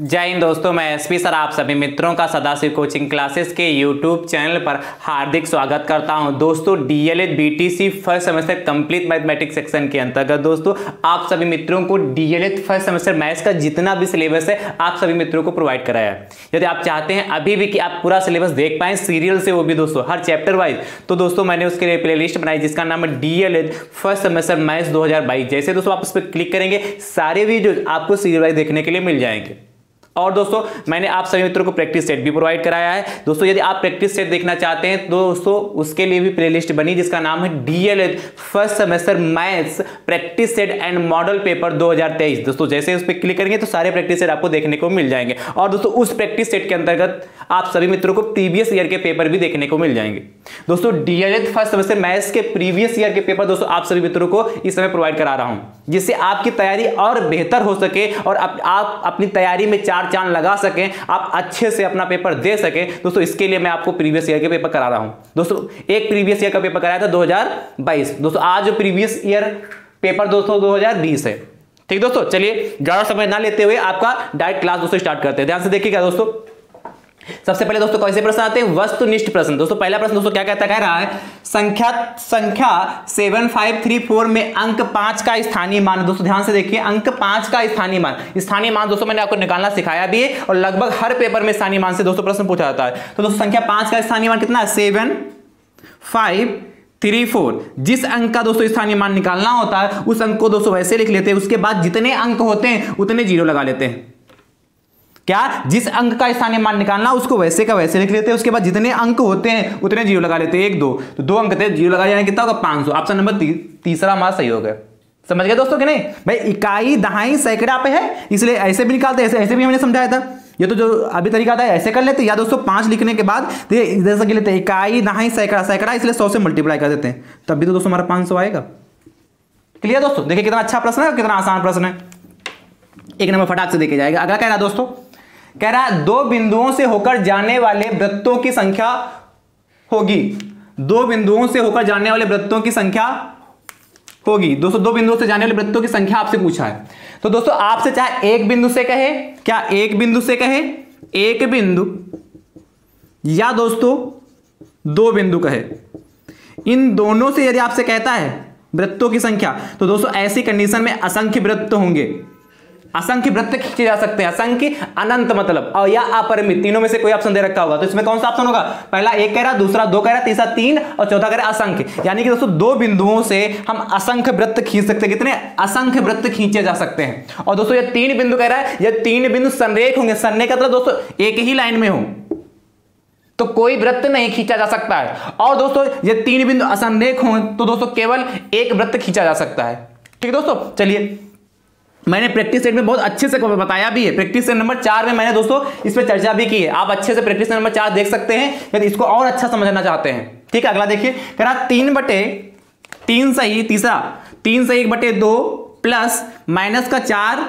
जय हिंद दोस्तों, मैं एसपी सर आप सभी मित्रों का सदाशिव कोचिंग क्लासेस के यूट्यूब चैनल पर हार्दिक स्वागत करता हूं। दोस्तों DElEd BTC first semester complete mathematics section के अंतर्गत दोस्तों आप सभी मित्रों को डीएलएड फर्स्ट सेमेस्टर मैथ्स का जितना भी सिलेबस है आप सभी मित्रों को प्रोवाइड कराया है। यदि आप चाहते हैं अभी भी कि आप पूरा सिलेबस देख पाएं सीरियल से, वो भी दोस्तों हर चैप्टर वाइज, तो दोस्तों मैंने उसके लिए प्ले लिस्ट बनाई जिसका नाम है डीएलएड फर्स्ट सेमेस्टर मैथ्स 2022। जैसे दोस्तों आप उस पर क्लिक करेंगे सारे वीडियो आपको सीरियल वाइज देखने के लिए मिल जाएंगे। और दोस्तों मैंने आप सभी मित्रों को प्रैक्टिस सेट भी प्रोवाइड कराया है। दोस्तों यदि आप प्रैक्टिस सेट देखना चाहते हैं तो दोस्तों उसके लिए भी प्लेलिस्ट बनी जिसका नाम है DElEd first semester maths practice set and model paper 2023। दोस्तों जैसे उस पर क्लिक करेंगे तो सारे प्रैक्टिस सेट आपको देखने को मिल जाएंगे। और दोस्तों उस प्रैक्टिस सेट के अंतर्गत आप सभी मित्रों को प्रीवियस ईयर के पेपर भी देखने को मिल जाएंगे। दोस्तों डीएलएड फर्स्ट सेमेस्टर मैथ्स के प्रीवियस ईयर के पेपर दोस्तों आप सभी मित्रों को इस समय प्रोवाइड करा रहा हूं, जिससे आपकी तैयारी और बेहतर हो सके और आप अपनी तैयारी में चार चांद लगा सकें, आप अच्छे से अपना पेपर दे सकें। दोस्तों इसके लिए मैं आपको प्रीवियस ईयर के पेपर करा रहा हूं। दोस्तों एक प्रीवियस ईयर का पेपर कराया था 2022। दोस्तों आज जो प्रीवियस ईयर पेपर दोस्तों 2020 है। ठीक दोस्तों, चलिए ज्यादा समय ना लेते हुए आपका डायरेक्ट क्लास दोस्तों स्टार्ट करते हैं। ध्यान से देखिएगा दोस्तों। सबसे पहले दोस्तों कैसे प्रश्न आते हैं, वस्तुनिष्ठ प्रश्न। दोस्तों पहला प्रश्न दोस्तों क्या कहता, कह रहा है संख्या 7534 में अंक 5 का स्थानीय मान। दोस्तों ध्यान से देखिए, अंक 5 का स्थानीय मान। स्थानीय मान दोस्तों मैंने आपको निकालना सिखाया भी है और लगभग हर पेपर में स्थानीय मान से दोस्तों प्रश्न पूछा जाता है। तो दोस्तों संख्या 5 का स्थानीय मान कितना है, 7534। जिस अंक का दोस्तों स्थानीय मान निकालना होता है उस अंक को दोस्तों वैसे लिख लेते हैं, उसके बाद जितने अंक होते हैं उतने जीरो लगा लेते हैं। क्या, जिस अंक का स्थानीय मान निकालना उसको वैसे का वैसे लिख लेते हैं, उसके बाद जितने अंक होते हैं उतने जीरो लगा लेते हैं। 1 2 तो 2 अंक थे, जीरो लगा जाने कितना होगा, 500। ऑप्शन नंबर तीसरा हमारा सही हो गया। समझ गए दोस्तों कि नहीं भाई, इकाई दहाई सैकड़ा पे है इसलिए ऐसे भी निकालते, ऐसे भी हमने समझाया था। ये तो जो अभी तरीका था ऐसे कर लेते, या दोस्तों 5 लिखने के बाद जैसा कि लेते इकाई दहाई सैकड़ा, सैकड़ा इसलिए 100 से मल्टीप्लाई कर देते हैं, तब भी तो दोस्तों हमारा 500 आएगा। क्लियर दोस्तों, देखिए कितना अच्छा प्रश्न है और कितना आसान प्रश्न है। एक नंबर फटाक से देखे जाएगा। अगला कह रहा है दोस्तों, कह रहा है 2 बिंदुओं से होकर जाने वाले वृत्तों की संख्या होगी। 2 बिंदुओं से होकर जाने वाले वृत्तों की संख्या होगी। दोस्तों 2 बिंदुओं से जाने वाले वृत्तों की संख्या आपसे पूछा है। तो दोस्तों आपसे चाहे एक बिंदु से कहे, क्या एक बिंदु से कहे, एक बिंदु, या दोस्तों 2 बिंदु कहे, इन दोनों से यदि आपसे कहता है वृत्तों की संख्या, तो दोस्तों ऐसी कंडीशन में असंख्य वृत्त होंगे। असंख्य वृत्त खींचे जा सकते हैं, असंख्य अनंत मतलब, और या अपरिमित, तीनों में से कोई ऑप्शन दे रखा होगा। तो इसमें कौन सा ऑप्शन होगा, पहला 1 कह रहा, दूसरा 2 कह रहा, तीसरा 3 और चौथा कह रहा असंख्य। यानी कि दोस्तों 2 बिंदुओं से हम असंख्य वृत्त खींच सकते हैं। कितने असंख्य वृत्त खींचे जा सकते हैं। और दोस्तों ये 3 बिंदु कह रहा है, ये 3 बिंदु संरेख होंगे। संरेख का मतलब दोस्तों एक ही लाइन में हो तो कोई वृत्त नहीं खींचा जा सकता है। और दोस्तों ये 3 बिंदु असंरेख हों तो दोस्तों केवल एक वृत्त खींचा जा सकता है। ठीक है दोस्तों, चलिए मैंने प्रैक्टिस सेट में बहुत अच्छे से बताया भी है। प्रैक्टिस सेट नंबर 4 में मैंने दोस्तों इस पर चर्चा भी की है। आप अच्छे से प्रैक्टिस सेट नंबर 4 देख सकते हैं यदि इसको और अच्छा समझना चाहते हैं। ठीक है, अगला देखिए, कह रहा 3/3 सही, तीसरा 3 सही 1/2 प्लस माइनस का 4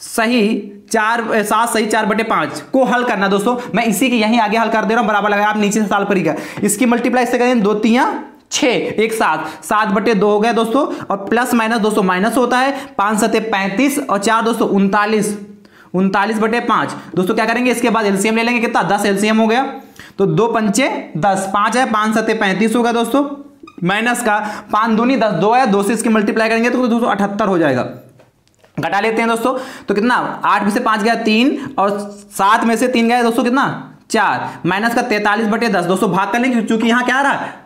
सही 7 सही 4/5 को हल करना। दोस्तों मैं इसी के यहीं आगे हल कर दे रहा हूं, बराबर लगा, आप नीचे से साल पर ही का इसकी मल्टीप्लाई से करें, 2 3 6 एक 7/2 हो गया दोस्तों। और प्लस माइनस दोस्तों माइनस होता है, 5 7 35 और 4 दोस्तों 39/5। दोस्तों क्या करेंगे, इसके बाद एलसीएम ले लेंगे, कितना 10 एलसीएम हो गया। तो 2 पंचे 10, 5 है, 5 7 35 होगा दोस्तों, माइनस का 5 दूनी 10, 2 है, 2 से इसकी मल्टीप्लाई करेंगे तो दोस्तों 78 हो जाएगा। घटा लेते हैं दोस्तों, तो कितना 8 में से 5 गया 3 और 7 में से 3 गया दोस्तों कितना 4, माइनस का 43/10। दोस्तों भाग कर लेंगे क्योंकि यहां क्या आ रहा है,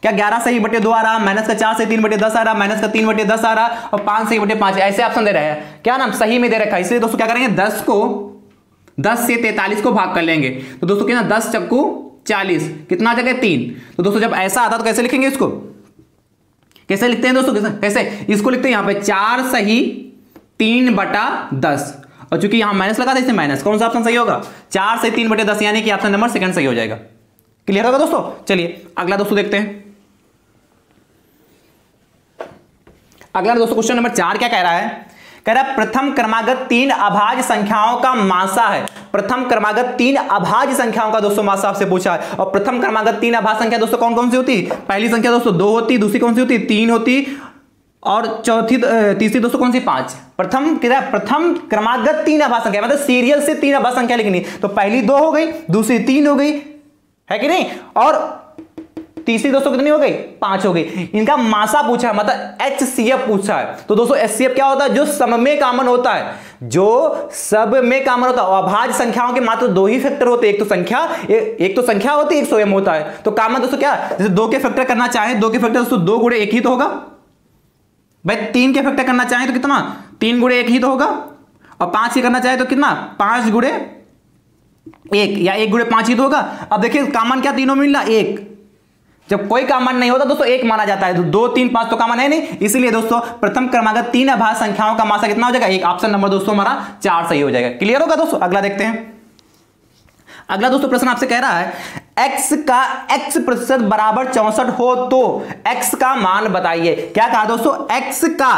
क्या 11 सही 2 आ रहा, माइनस का 4 सही 3/10 आ रहा, माइनस का 3/10 आ रहा और 5 सही 5 ऐसे ऑप्शन दे रहे हैं। क्या नाम सही में दे रखा है, इसलिए दोस्तों क्या करेंगे 10 से 43 को भाग कर लेंगे। तो दोस्तों कितना 10 चक्कू 40, कितना आ जाएगा 3। तो दोस्तों जब ऐसा आता तो कैसे लिखेंगे इसको, कैसे लिखते हैं दोस्तों, कैसे इसको लिखते हैं यहां पे 4 सही 3/10 और चूंकि यहां माइनस लगा था इससे माइनस, कौन सा ऑप्शन सही होगा, 4 से 3/10 यानी कि ऑप्शन नंबर सेकंड सही हो जाएगा। क्लियर होगा दोस्तों। चलिए अगला दोस्तों देखते हैं। अगला दोस्तों क्वेश्चन नंबर 4 क्या कह रहा है, कह रहा है प्रथम क्रमागत 3 अभाज्य संख्याओं का मासा है। प्रथम क्रमागत 3 अभाज्य संख्याओं का दोस्तों मासा आपसे पूछा है। और प्रथम क्रमागत 3 अभाज्य संख्या दोस्तों कौन कौन सी होती, पहली संख्या दोस्तों 2 होती, दूसरी कौन सी होती 3 होती, और तीसरी दोस्तों कौन सी 5। प्रथम क्रमागत 3 आभास संख्या, मतलब सीरियल से 3 आभास संख्या लिखनी। तो पहली 2 हो गई, दूसरी 3 हो गई, है कि नहीं, और तीसरी दोस्तों कितनी हो गई, 5 हो गई। इनका मासा पूछा है, मतलब HCF पूछा है। तो दोस्तों HCF क्या होता है, जो सब में कॉमन होता है, जो सब में कॉमन होता है। अभाज्य संख्याओं के मात्र 2 ही फैक्टर होते हैं, एक तो संख्या होती है, एक स्वयं होता है। तो कॉमन दोस्तों क्या, जैसे 2 के फैक्टर करना चाहे, 2 के फैक्टर दोस्तों 2 गुणे 1 ही तो होगा भाई। 3 के फैक्टर करना चाहे तो कितना, 3 गुणे 1 ही तो होगा। और 5 के करना चाहे तो कितना, 5 गुणे 1 या 1 गुणे 5 ही तो होगा। अब देखिए कॉमन क्या तीनों मिल रहा, 1। जब कोई कॉमन नहीं होता दोस्तों 1 माना जाता है। 2 3 5 तो कॉमन है नहीं, इसलिए दोस्तों प्रथम क्रमागत 3 अभाज्य संख्याओं का मासा कितना हो जाएगा, 1। ऑप्शन नंबर दोस्तों हमारा 4 सही हो जाएगा। क्लियर होगा दोस्तों। अगला देखते हैं। अगला दोस्तों प्रश्न आपसे कह रहा है x का x% बराबर 64 हो तो x का मान बताइए। क्या कहा दोस्तों, x का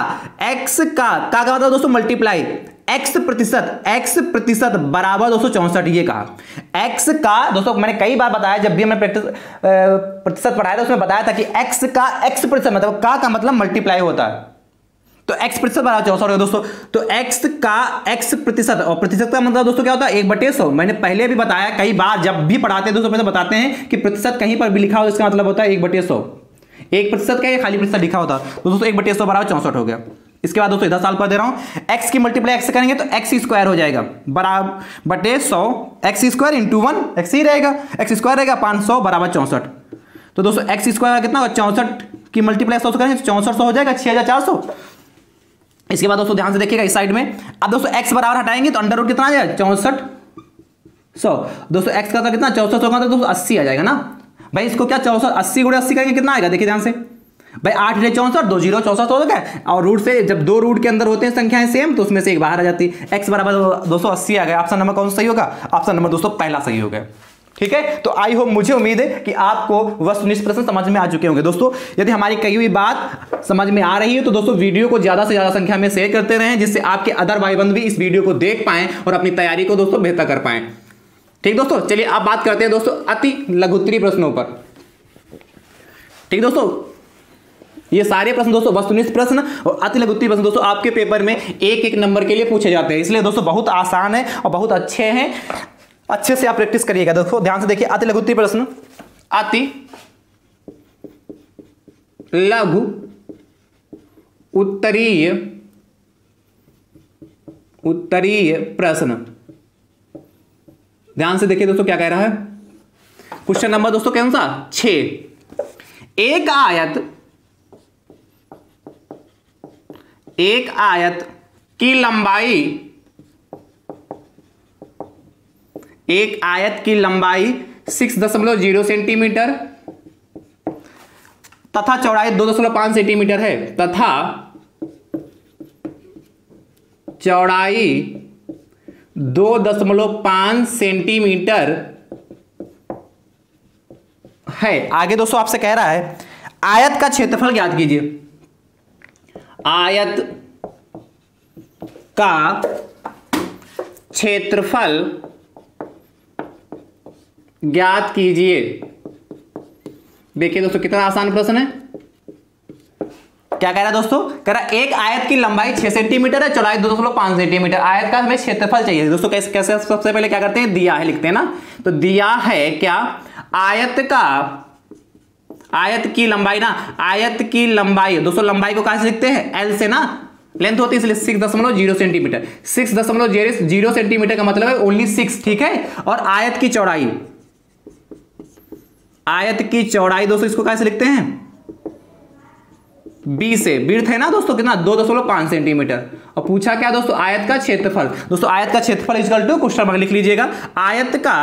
मतलब दोस्तों मल्टीप्लाई x प्रतिशत बराबर दोस्तों 64, ये कहा। x का दोस्तों मैंने कई बार बताया, जब भी हमने प्रतिशत पढ़ाया था उसमें बताया था कि x का x% मतलब का मतलब मल्टीप्लाई होता है। तो x% बराबर 64 है दोस्तों। तो x का x% और प्रतिशत का मतलब दोस्तों क्या होता है, 1/100। मैंने पहले भी बताया कई बार, जब भी पढ़ाते हैं दोस्तों बताते हैं कि प्रतिशत कहीं पर भी लिखा हो इसका मतलब होता है 1/100। 1% का खाली प्रतिशत लिखा होता है। तो दोस्तों 1/100 बराबर 64 हो गया। इसके बाद दोस्तों इधर साल पर दे रहा हूं, x की मल्टीप्लाई x से करेंगे तो x² हो जाएगा बराबर बटे 100, x² इंटू 1 x ही रहेगा, x² रहेगा 500 बराबर 64। तो दोस्तों x² कितना होगा, 64 की मल्टीप्लाई 100 से करेंगे तो 6400 हो जाएगा, 6400। इसके बाद दोस्तों ध्यान से देखिएगा इस साइड में। अब दोस्तों x बराबर हटाएंगे तो अंडर रूट कितना आ जाएगा, 6400। दोस्तों x का तो कितना 6400 का तो दोस्तों 80 आ जाएगा ना भाई। इसको क्या 80 गुणे 80 करेंगे कितना आएगा, देखिए ध्यान से भाई। 8 × 64 2 0 64 हो गया। और रूट से जब 2 रूट के अंदर होते हैं संख्याएं सेम तो उसमें से एक बाहर आ जाती है। x बराबर 280 आ गया। ऑप्शन नंबर कौन सा सही होगा, ऑप्शन नंबर दोस्तों पहला सही हो गया। ठीक है, तो आई होप, मुझे उम्मीद है कि आपको वस्तुनिष्ठ प्रश्न समझ में आ चुके होंगे। दोस्तों यदि हमारी कही हुई बात समझ में आ रही है तो दोस्तों वीडियो को ज्यादा से ज्यादा संख्या में शेयर करते रहें, जिससे आपके अदर भाई बंधु भी इस वीडियो को देख पाएं और अपनी तैयारी को दोस्तों बेहतर कर पाएं। ठीक दोस्तों, चलिए अब बात करते हैं दोस्तों अति लघुत्तरीय प्रश्नों पर। ठीक दोस्तों, ये सारे प्रश्न दोस्तों वस्तुनिष्ठ प्रश्न और अति लघुत्तरीय प्रश्न दोस्तों आपके पेपर में 1-1 नंबर के लिए पूछे जाते हैं, इसलिए दोस्तों बहुत आसान है और बहुत अच्छे हैं। अच्छे से आप प्रैक्टिस करिएगा। दोस्तों ध्यान से देखिए, अति लघुत्तरीय प्रश्न, अति लघु उत्तरीय प्रश्न। ध्यान से देखिए दोस्तों क्या कह रहा है। क्वेश्चन नंबर दोस्तों कौन सा, 6। एक आयत की लंबाई 6.0 सेंटीमीटर तथा चौड़ाई 2.5 सेंटीमीटर है, तथा चौड़ाई 2.5 सेंटीमीटर है। आगे दोस्तों आपसे कह रहा है आयत का क्षेत्रफल ज्ञात कीजिए। आयत का क्षेत्रफल ज्ञात कीजिए। देखिए दोस्तों कितना आसान प्रश्न है। क्या कह रहा है दोस्तों, कह रहा है एक आयत की लंबाई 6 सेंटीमीटर है, चौड़ाई 2.5 सेंटीमीटर। आयत का हमें क्षेत्रफल चाहिए दोस्तों। कैसे सबसे पहले क्या करते हैं, दिया है लिखते हैं ना। तो दिया है क्या, आयत की लंबाई ना, आयत की लंबाई दोस्तों, लंबाई को कैसे लिखते हैं, एल से ना, लेंथ होती है इसलिए 6.0 सेंटीमीटर। 6.0 सेंटीमीटर का मतलब है ओनली 6। ठीक है, और आयत की चौड़ाई दोस्तों इसको कैसे लिखते हैं, बी से। विड्थ है ना दोस्तों कितना, 2.5 सेंटीमीटर। और पूछा क्या दोस्तों, आयत का क्षेत्रफल। दोस्तों आयत का क्षेत्रफल इक्वल टू, क्वेश्चन मार्क लिख लीजिएगा, आयत का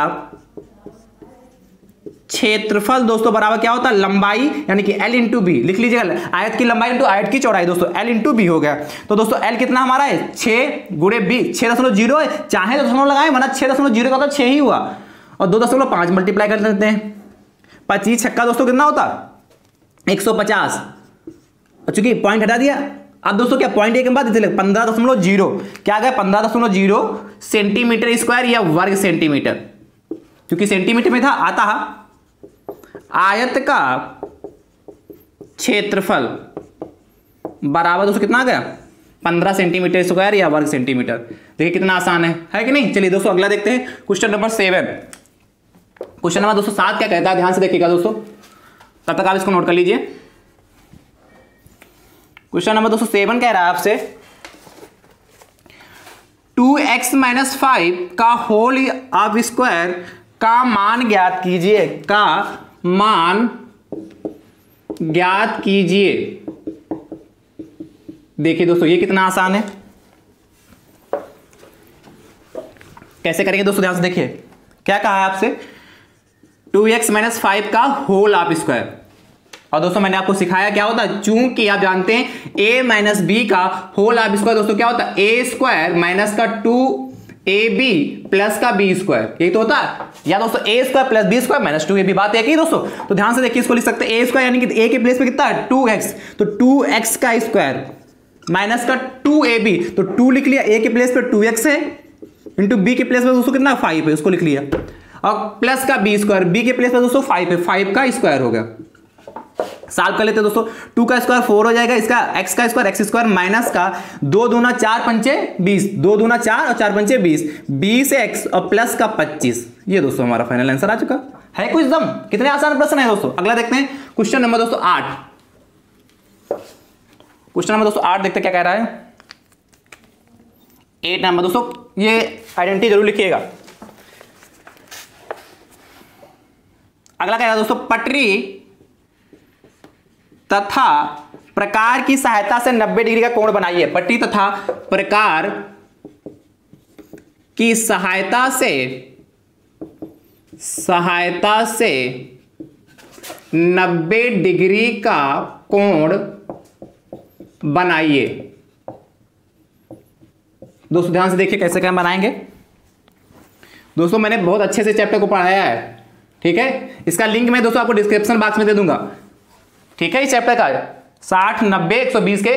क्षेत्रफल दोस्तों बराबर क्या होता है, लंबाई यानी कि L इंटू बी। लिख लीजिएगा, आयत की लंबाई इंटू आयत की चौड़ाई दोस्तों, L इंटू बी हो गया। तो दोस्तों L कितना हमारा है, 6 गुणे बी, 6.0 है, चाहे दशमलव लगाए वरना 6.0 का तो 6 ही हुआ, और 2.5 मल्टीप्लाई कर लेते हैं। 25 छक्का दोस्तों कितना होता, 150। और चूंकि पॉइंट हटा दिया, अब दोस्तों क्या पॉइंट एक के बाद 15.0 क्या आ गया, 15.0 सेंटीमीटर स्क्वायर या वर्ग सेंटीमीटर, क्योंकि सेंटीमीटर में था आता है। आयत का क्षेत्रफल बराबर दोस्तों कितना आ गया 15 सेंटीमीटर स्क्वायर या वर्ग सेंटीमीटर। देखिए कितना आसान है कि नहीं। चलिए दोस्तों अगला देखते हैं क्वेश्चन नंबर 7। क्वेश्चन नंबर दोस्तों 7 क्या कहता है, ध्यान से देखिएगा दोस्तों, तब तक आप इसको नोट कर लीजिए। क्वेश्चन नंबर दोस्तों 7 कह रहा है आपसे 2x - 5 का होल ऑफ स्क्वायर का मान ज्ञात कीजिए, का मान ज्ञात कीजिए। देखिए दोस्तों ये कितना आसान है, कैसे करेंगे दोस्तों, ध्यान से देखिए। क्या कहा है आपसे 2x - 5 का होल ऑफ स्क्वायर, और दोस्तों मैंने आपको सिखाया क्या होता है, चूंकि आप जानते हैं a - b का होल ऑफ स्क्वायर दोस्तों क्या होता है a² माइनस का 2ab प्लस का b स्क्वायर, यही तो होता है। या दोस्तों a² plus b² minus 2ab, बात एक ही दोस्तों। तो ध्यान से देखिए इसको लिख सकते हैं a² यानी कि a के प्लेस पे कितना है 2x, तो 2x का स्क्वायर माइनस का 2ab, तो 2 लिख लिया, a के प्लेस पे 2x है इंटू b के प्लेस पे दोस्तों कितना 5 है, उसको लिख लिया, और प्लस का b², b के प्लेस पे दोस्तों 5 है, 5 का स्क्वायर हो गया। सॉल्व कर लेते हैं दोस्तों, 2 का स्क्वायर 4 हो जाएगा, इसका x का स्क्वायर x² माइनस का 2 दूना 4 पंचे 20, 2 दूना 4 और 4 पंचे 20, 20x और प्लस का 25। ये दोस्तों हमारा फाइनल आंसर आ चुका है। कुछ दम कितने आसान प्रश्न है दोस्तों। अगला देखते हैं क्वेश्चन नंबर दोस्तों 8। क्वेश्चन नंबर दोस्तों 8 देखते क्या कह रहा है। 8 नंबर दोस्तों, ये आइडेंटिटी जरूर लिखिएगा। अगला कह रहा है दोस्तों पटरी तथा प्रकार की सहायता से 90 डिग्री का कोण बनाइए। पट्टी तथा प्रकार की सहायता से 90 डिग्री का कोण बनाइए। दोस्तों ध्यान से देखिए कैसे क्या बनाएंगे। दोस्तों मैंने बहुत अच्छे से चैप्टर को पढ़ाया है, ठीक है। इसका लिंक मैं दोस्तों आपको डिस्क्रिप्शन बॉक्स में दे दूंगा, ठीक है। इस चैप्टर का 60, 90, 120 के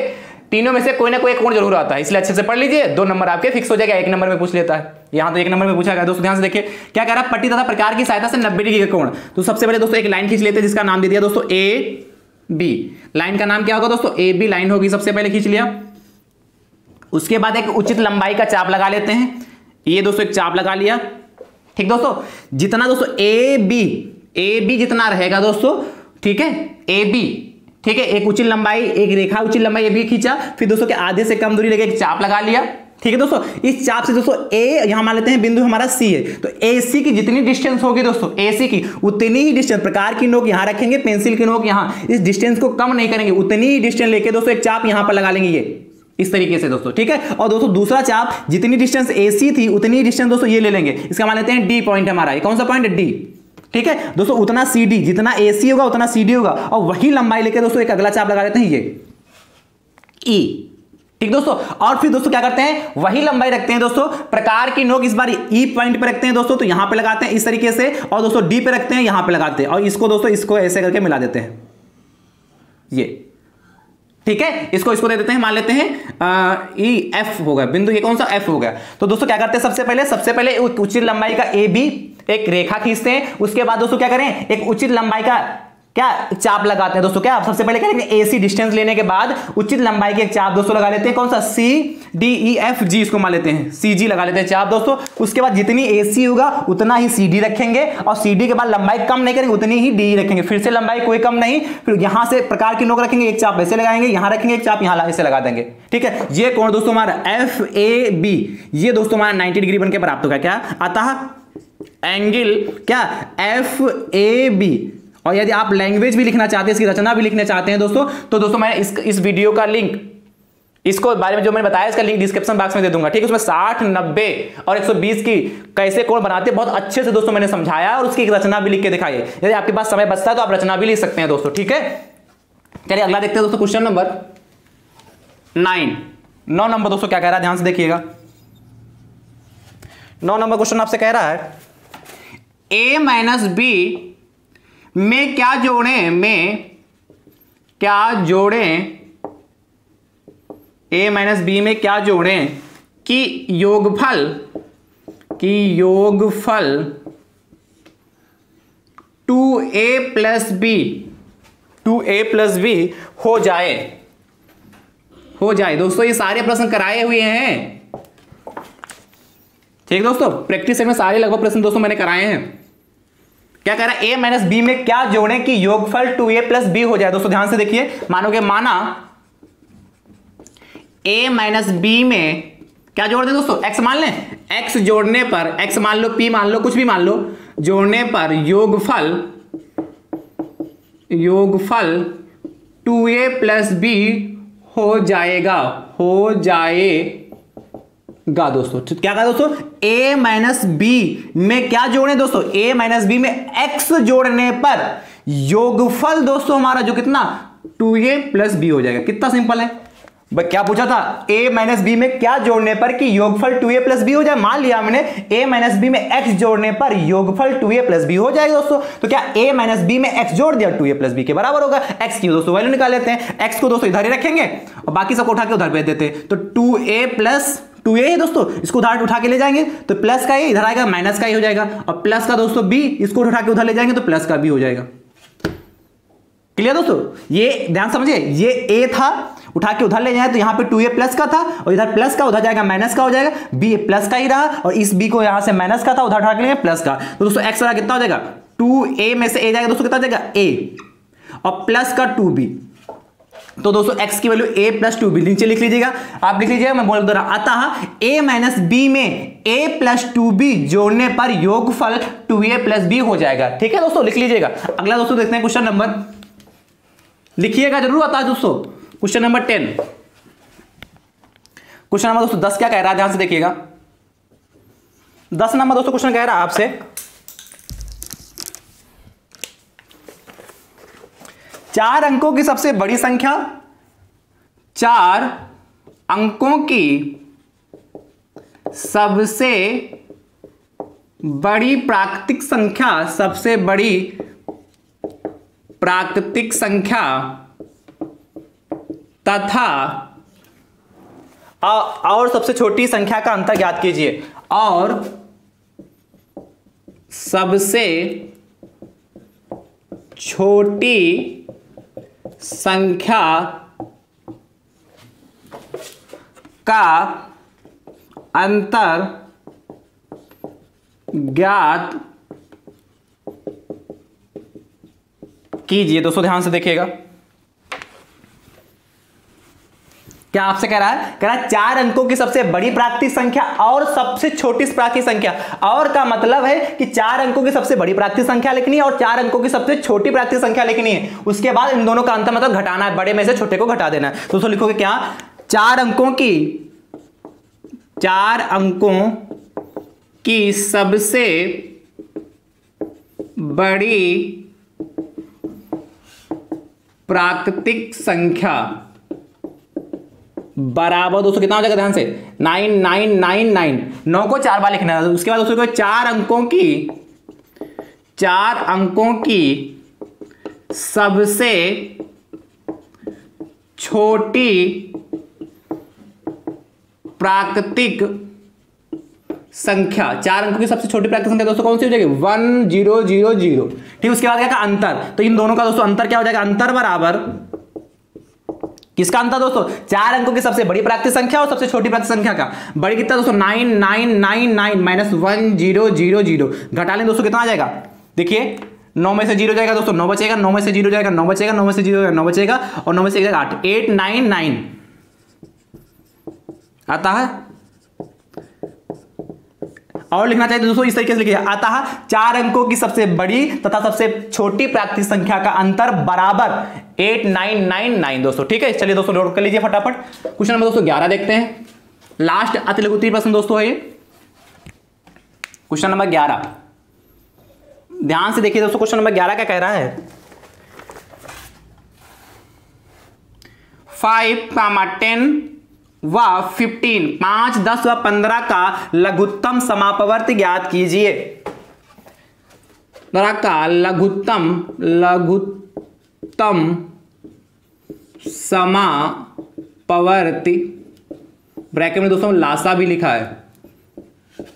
तीनों में से कोई ना कोई कोण जरूर आता है, इसलिए अच्छे से पढ़ लीजिए। 2 नंबर आपके फिक्स हो जाएगा, 1 नंबर में पूछ लेता है, यहां तो 1 नंबर में पूछा गया। दोस्तों ध्यान से देखिए क्या कह रहा है, पट्टी तथा प्रकार की सहायता से 90 डिग्री का कोण। तो सबसे पहले दोस्तों एक लाइन खींच लेते हैं जिसका नाम दे दिया दोस्तों AB। लाइन का नाम क्या होगा दोस्तों AB लाइन होगी, सबसे पहले खींच लिया। उसके बाद एक उचित लंबाई का चाप लगा लेते हैं, ये दोस्तों एक चाप लगा लिया, ठीक दोस्तों। जितना दोस्तों AB जितना रहेगा दोस्तों, ठीक है, AB, ठीक है, एक उचित लंबाई, एक रेखा उचित लंबाई AB खींचा, फिर दोस्तों के आधे से कम दूरी लेके एक चाप लगा लिया, ठीक है दोस्तों। इस चाप से दोस्तों A यहां मान लेते हैं बिंदु हमारा C है, तो AC की जितनी डिस्टेंस होगी दोस्तों AC की उतनी ही डिस्टेंस, प्रकार की नोक यहां रखेंगे, पेंसिल की नोक यहां, इस डिस्टेंस को कम नहीं करेंगे, उतनी ही डिस्टेंस लेके दोस्तों एक चाप यहां पर लगा लेंगे, ये इस तरीके से दोस्तों, ठीक है। और दोस्तों दूसरा चाप जितनी डिस्टेंस AC थी उतनी ही डिस्टेंस दोस्तों ये ले लेंगे, इसका मान लेते हैं D पॉइंट हमारा, ये कौन सा पॉइंट है D, ठीक है दोस्तों। उतना CD, जितना AC होगा उतना CD होगा, और वही लंबाई लेके दोस्तों एक अगला चाप लगा लेते हैं ये E, ठीक दोस्तों। और फिर दोस्तों क्या करते हैं, वही लंबाई रखते हैं दोस्तों, प्रकार की नोक इस बार E पॉइंट पे रखते हैं दोस्तों, तो यहां पे लगाते हैं इस तरीके से, और दोस्तों D पे रखते हैं, यहां पे लगाते हैं, और इसको दोस्तों इसको ऐसे करके मिला देते हैं, ये ठीक है। इसको दे देते हैं, मान लेते हैं F हो गया बिंदु, ये कौन सा F हो गया। तो दोस्तों क्या करते हैं, सबसे पहले उचित लंबाई का AB एक रेखा खींचते हैं, उसके बाद दोस्तों क्या करें, एक उचित लंबाई का क्या चाप लगाते हैं दोस्तों। क्या सबसे पहले करेंगे AC डिस्टेंस लेने के बाद उचित लंबाई के एक चाप दोस्तों लगा लेते हैं, कौन सा CDEFG, इसको मान लेते हैं CG लगा लेते हैं चाप दोस्तों। उसके बाद जितनी AC होगा उतना ही CD रखेंगे, और CD के बाद लंबाई कम नहीं करेंगे, उतनी ही D रखेंगे, फिर से लंबाई कोई कम नहीं, फिर यहां से प्रकार की नोक रखेंगे, एक चाप ऐसे लगाएंगे, यहां रखेंगे एक चाप, यहां ऐसे लगा देंगे, ठीक है। ये कोण दोस्तों हमारा FAB, ये दोस्तों हमारा 90 डिग्री बनकर प्राप्त होगा। क्या आता है एंगल, क्या FAB। और यदि आप लैंग्वेज भी लिखना चाहते हैं, इसकी रचना भी लिखना चाहते हैं दोस्तों, तो दोस्तों मैं इस वीडियो का लिंक, इसको बारे में जो मैंने बताया इसका लिंक डिस्क्रिप्शन बॉक्स में दे दूंगा, ठीक है। उसमें 60, 90 और 120 की कैसे कोण बनाते हैं बहुत अच्छे से दोस्तों मैंने समझाया, और उसकी एक रचना भी लिख के दिखाई है। यदि आपके पास समय बचता है तो आप रचना भी लिख सकते हैं दोस्तों, ठीक है। चलिए अगला देखते हैं दोस्तों क्वेश्चन नंबर 9 नंबर दोस्तों क्या कह रहा है, ध्यान से देखिएगा। 9 नंबर क्वेश्चन आपसे कह रहा है A - B में क्या जोड़ें, A - B में क्या जोड़ें कि योगफल 2A + B हो जाए, हो जाए। दोस्तों ये सारे प्रश्न कराए हुए हैं, ठीक दोस्तों, प्रैक्टिस में सारे लगभग प्रश्न दोस्तों मैंने कराए हैं। क्या कह रहा है, a माइनस बी में क्या जोड़े कि योगफल 2a प्लस बी हो जाए। दोस्तों ध्यान से देखिए, मानोगे माना a माइनस बी में क्या जोड़ दे दोस्तों, x मान लें, x जोड़ने पर, x मान लो, p मान लो, कुछ भी मान लो, जोड़ने पर योगफल 2a प्लस बी हो जाएगा, दोस्तों। क्या कहा दोस्तों, a माइनस बी में क्या जोड़े दोस्तों, a माइनस बी में x जोड़ने पर योगफल दोस्तों हमारा जो कितना 2a प्लस बी हो जाएगा। कितना सिंपल है, क्या पूछा था, a माइनस बी में क्या जोड़ने पर कि योगफल 2a प्लस बी हो जाए। मान लिया हमने a माइनस बी में x जोड़ने पर योगफल 2a प्लस बी हो जाएगा दोस्तों। तो क्या a माइनस बी में x जोड़ दिया 2a प्लस बी के बराबर होगा। x की दोस्तों वैल्यू निकाल लेते हैं, x को दोस्तों इधर ही रखेंगे और बाकी सबको उठा के उधर भेज देते हैं। तो 2a प्लस 2a है दोस्तों, इसको उधर उठा के ले जाएंगे तो प्लस का a इधर आएगा, माइनस का a हो जाएगा, और प्लस का दोस्तों b, इसको उठा के उधर ले जाएंगे तो प्लस का b हो जाएगा। क्लियर दोस्तों, ये ध्यान समझिए, ये a था, उठा के उधर ले जाए तो यहां पे 2a प्लस का था और इधर प्लस का, उधर जाएगा माइनस का हो जाएगा, b प्लस का ही रहा और इस b को यहां से माइनस का था उधर उठा के लिए प्लस का। तो दोस्तों x वाला कितना हो जाएगा, 2a में से a जाएगा दोस्तों, कितना हो जाएगा a और प्लस का 2b। तो दोस्तों x की वैल्यू a प्लस 2b नीचे लिख लीजिएगा, आप लिख लीजिएगा, मैं बोल दे रहा, अतः a माइनस b में a प्लस 2b जोड़ने पर योगफल 2a प्लस b हो जाएगा। ठीक है दोस्तों, लिख लीजिएगा। अगला दोस्तों देखते हैं क्वेश्चन नंबर, लिखिएगा जरूर आता है दोस्तों, क्वेश्चन नंबर 10। क्वेश्चन नंबर दोस्तों 10 क्या कह रहा है, ध्यान से देखिएगा। 10 नंबर दोस्तों क्वेश्चन कह रहा है आपसे, 4 अंकों की सबसे बड़ी संख्या, 4 अंकों की सबसे बड़ी प्राकृतिक संख्या, सबसे बड़ी प्राकृतिक संख्या तथा और सबसे छोटी संख्या का अंतर ज्ञात कीजिए, और सबसे छोटी संख्या का अंतर ज्ञात कीजिए। दोस्तों ध्यान से देखिएगा, क्या आपसे कह रहा है, 4 अंकों की सबसे बड़ी प्राकृतिक संख्या और सबसे छोटी प्राकृतिक संख्या। और का मतलब है कि 4 अंकों की सबसे बड़ी प्राकृतिक संख्या लिखनी है और 4 अंकों की सबसे छोटी प्राकृतिक संख्या लिखनी है। उसके बाद इन दोनों का अंतर मतलब घटाना है, बड़े में से छोटे को घटा देना है। दोस्तों लिखोगे क्या, 4 अंकों की सबसे बड़ी प्राकृतिक संख्या बराबर दोस्तों कितना हो जाएगा, ध्यान से 9999, 9 को 4 बार लिखना है। उसके बाद दोस्तों 4 अंकों की सबसे छोटी प्राकृतिक संख्या, 4 अंकों की सबसे छोटी प्राकृतिक संख्या दोस्तों कौन सी हो जाएगी, 1000। ठीक, उसके बाद क्या का अंतर, तो इन दोनों का दोस्तों अंतर क्या हो जाएगा, अंतर बराबर किसका अंतर दोस्तों, 4 अंकों की सबसे बड़ी प्राकृतिक संख्या और सबसे छोटी प्राकृतिक संख्या का। बड़ी कितना दोस्तों 9999 माइनस 1000, घटा लें दोस्तों कितना आ जाएगा, देखिए 9 में से 0 जाएगा दोस्तों 9 बचेगा, 9 में से 0 जाएगा 9 बचेगा, 9 में से 0 जाएगा 9 बचेगा और 9 में से 1 जाएगा 8, 899 आता है। और लिखना चाहिए दोस्तों इस तरीके से लिखिए, अतः 4 अंकों की सबसे बड़ी तथा सबसे छोटी प्राकृतिक संख्या का अंतर बराबर 8999 दोस्तों। ठीक है, चलिए दोस्तों नोट कर लीजिए फटाफट। क्वेश्चन नंबर दोस्तों 11 देखते हैं, लास्ट अति लघु उत्तरीय प्रश्न दोस्तों है ये क्वेश्चन नंबर 11। ध्यान से देखिए दोस्तों, क्वेश्चन नंबर 11 क्या कह रहा है, 5, 10 व 15, 5, 10 व 15 का लघुत्तम समापवर्ती ज्ञात कीजिए। का लघुत्तम समापवर्ती, ब्रैकेट में दोस्तों लासा भी लिखा है,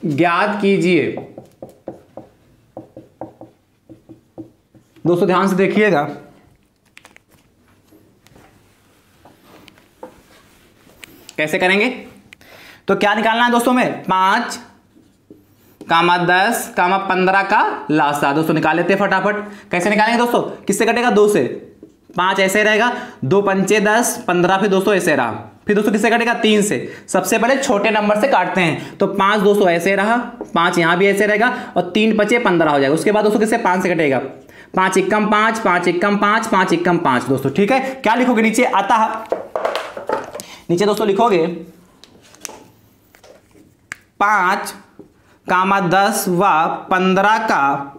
ज्ञात कीजिए। दोस्तों ध्यान से देखिएगा, कैसे करेंगे? तो क्या निकालना है दोस्तों में? 5, 10, 15 का लासा। दोस्तों निकाल लेते हैं फटाफट। कैसे निकालेंगे दोस्तों? किससे कटेगा? 2 से। 5 ऐसे रहेगा, 2 पंचे 10, 15 फिर दोस्तों ऐसे रहा। फिर दोस्तों किससे कटेगा? 3 से। सबसे पहले छोटे नंबर से काटते हैं। तो 5 दोस्तों ऐसे रहा, 5 यहां भी ऐसे रहेगा और 3 बचे 15 हो जाएगा। उसके बाद दोस्तों किससे? 5 से कटेगा। 5 एकम 5, 5 एकम 5, 5 एकम 5 दोस्तों। ठीक है, क्या लिखोगे नीचे? अतः नीचे दोस्तों लिखोगे 5, 10 व 15 का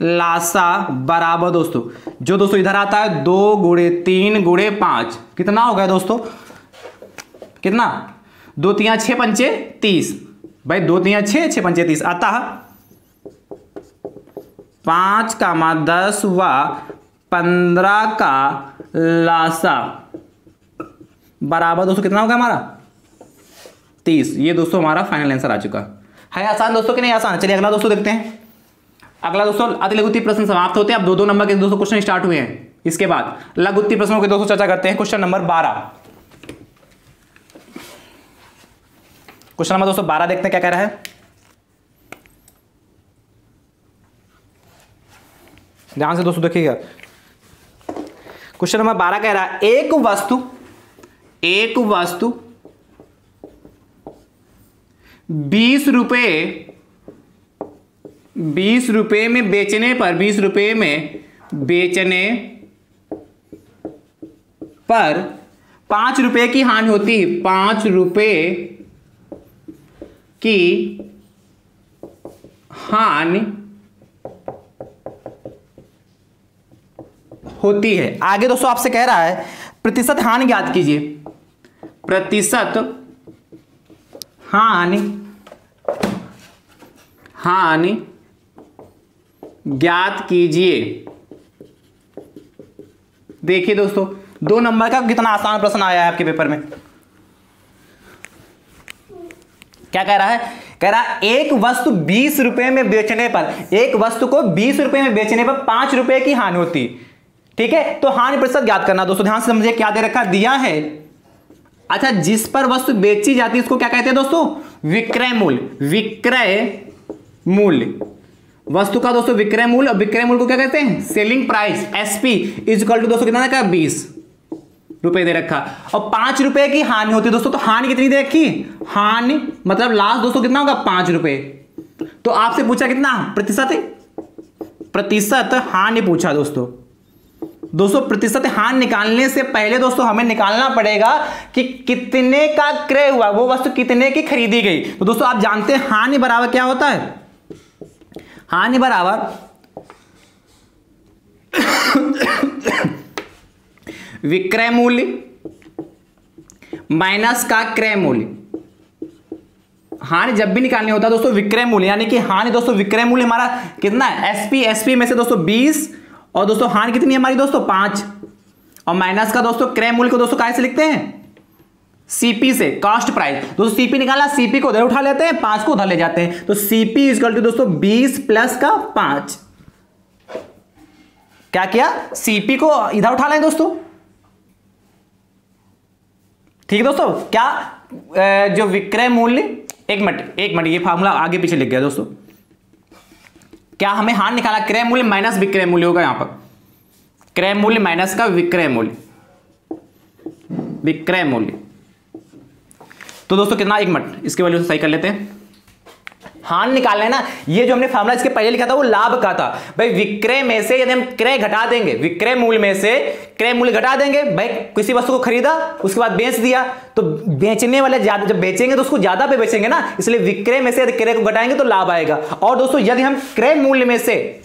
लासा बराबर दोस्तों, जो दोस्तों इधर आता है 2 गुणे 3 गुणे 5, कितना हो गया दोस्तों? कितना? 2 3 6 पंचे 30 भाई, 2 3 6 6 पंचे 30। अतः 5, 10 व 15 का लासा बराबर दोस्तों कितना होगा हमारा? 30। ये दोस्तों हमारा फाइनल आंसर आ चुका है। आसान दोस्तों कि नहीं आसान? चलिए अगला दोस्तों देखते हैं। अगला दोस्तों अतिलघुत्तीय प्रश्न समाप्त होते हैं। अब 2-2 नंबर के दोस्तों क्वेश्चन स्टार्ट हुए हैं। इसके बाद लघुत्तीय प्रश्नों के दोस्तों चर्चा करते हैं। Question number 12। क्वेश्चन नंबर दोस्तों 12 देखते हैं क्या कह रहा है। ध्यान से दोस्तों देखिएगा। क्वेश्चन नंबर 12 कह रहा है एक वस्तु 20 रुपए में बेचने पर 20 रुपए में बेचने पर 5 रुपए की हानि होती है। 5 रुपए की हानि होती है। आगे दोस्तों आपसे कह रहा है प्रतिशत हानि ज्ञात कीजिए। प्रतिशत हानि ज्ञात कीजिए। देखिए दोस्तों 2 नंबर का कितना आसान प्रश्न आया है आपके पेपर में। क्या कह रहा है? कह रहा है एक वस्तु 20 रुपए में बेचने पर, एक वस्तु को 20 रुपए में बेचने पर 5 रुपए की हानि होती। ठीक है, तो हानि प्रतिशत ज्ञात करना। दोस्तों ध्यान से समझिए क्या दे रखा दिया है। अच्छा, जिस पर वस्तु बेची जाती है उसको क्या कहते हैं दोस्तों? विक्रय मूल्य। विक्रय मूल्य वस्तु का दोस्तों विक्रय मूल्य, और विक्रय मूल्य को क्या कहते हैं? Selling price. SP is equal to दोस्तों कितना का? 20 रुपए दे रखा, और 5 रुपए की हानि होती है दोस्तों। तो हानि कितनी दे रखी? हानि मतलब लास्ट दोस्तों कितना होगा? 5 रुपए। तो आपसे पूछा कितना प्रतिशत हानि पूछा दोस्तों। प्रतिशत हानि निकालने से पहले दोस्तों हमें निकालना पड़ेगा कि कितने का क्रय हुआ, वो वस्तु कितने की खरीदी गई। तो दोस्तों आप जानते हैं हानि बराबर क्या होता है? हानि बराबर विक्रय मूल्य माइनस का क्रय मूल्य। हानि जब भी निकालनी होता है दोस्तों विक्रय मूल्य, यानी कि हानि दोस्तों विक्रय मूल्य हमारा कितना है? एसपी में से दोस्तों 20, और दोस्तों हानि कितनी है हमारी दोस्तों? 5, और माइनस का दोस्तों क्रय मूल्य को दोस्तों कैसे लिखते हैं? सीपी से, कॉस्ट प्राइस। दोस्तों सीपी निकाला, सीपी को उधर उठा लेते हैं, 5 को उधर ले जाते हैं। तो सीपी इक्वल टू दोस्तों 20 प्लस का 5। क्या किया? सीपी को इधर उठा लें दोस्तों। ठीक है दोस्तों, क्या जो विक्रय मूल्य, एक मिनट ये फार्मूला आगे पीछे लिख गया दोस्तों। क्या हमें हानि निकाला? क्रय मूल्य माइनस विक्रय मूल्य होगा यहां पर। क्रय मूल्य माइनस का विक्रय मूल्य। तो दोस्तों कितना? 1 मिनट इसके वैल्यू से सही कर लेते हैं। हानि निकालना है ना, ये जो हमने फार्मूला इसके पहले लिखा था वो लाभ का था भाई। विक्रय में से यदि हम क्रय घटा देंगे, विक्रय मूल्य में से क्रय मूल्य घटा देंगे भाई, किसी वस्तु को खरीदा उसके बाद बेच दिया, तो बेचने वाले ज्यादा, जब बेचेंगे तो उसको ज्यादा पे बेचेंगे ना, इसलिए विक्रय में से यदि क्रय को घटाएंगे तो लाभ आएगा। और दोस्तों यदि हम क्रय मूल्य में से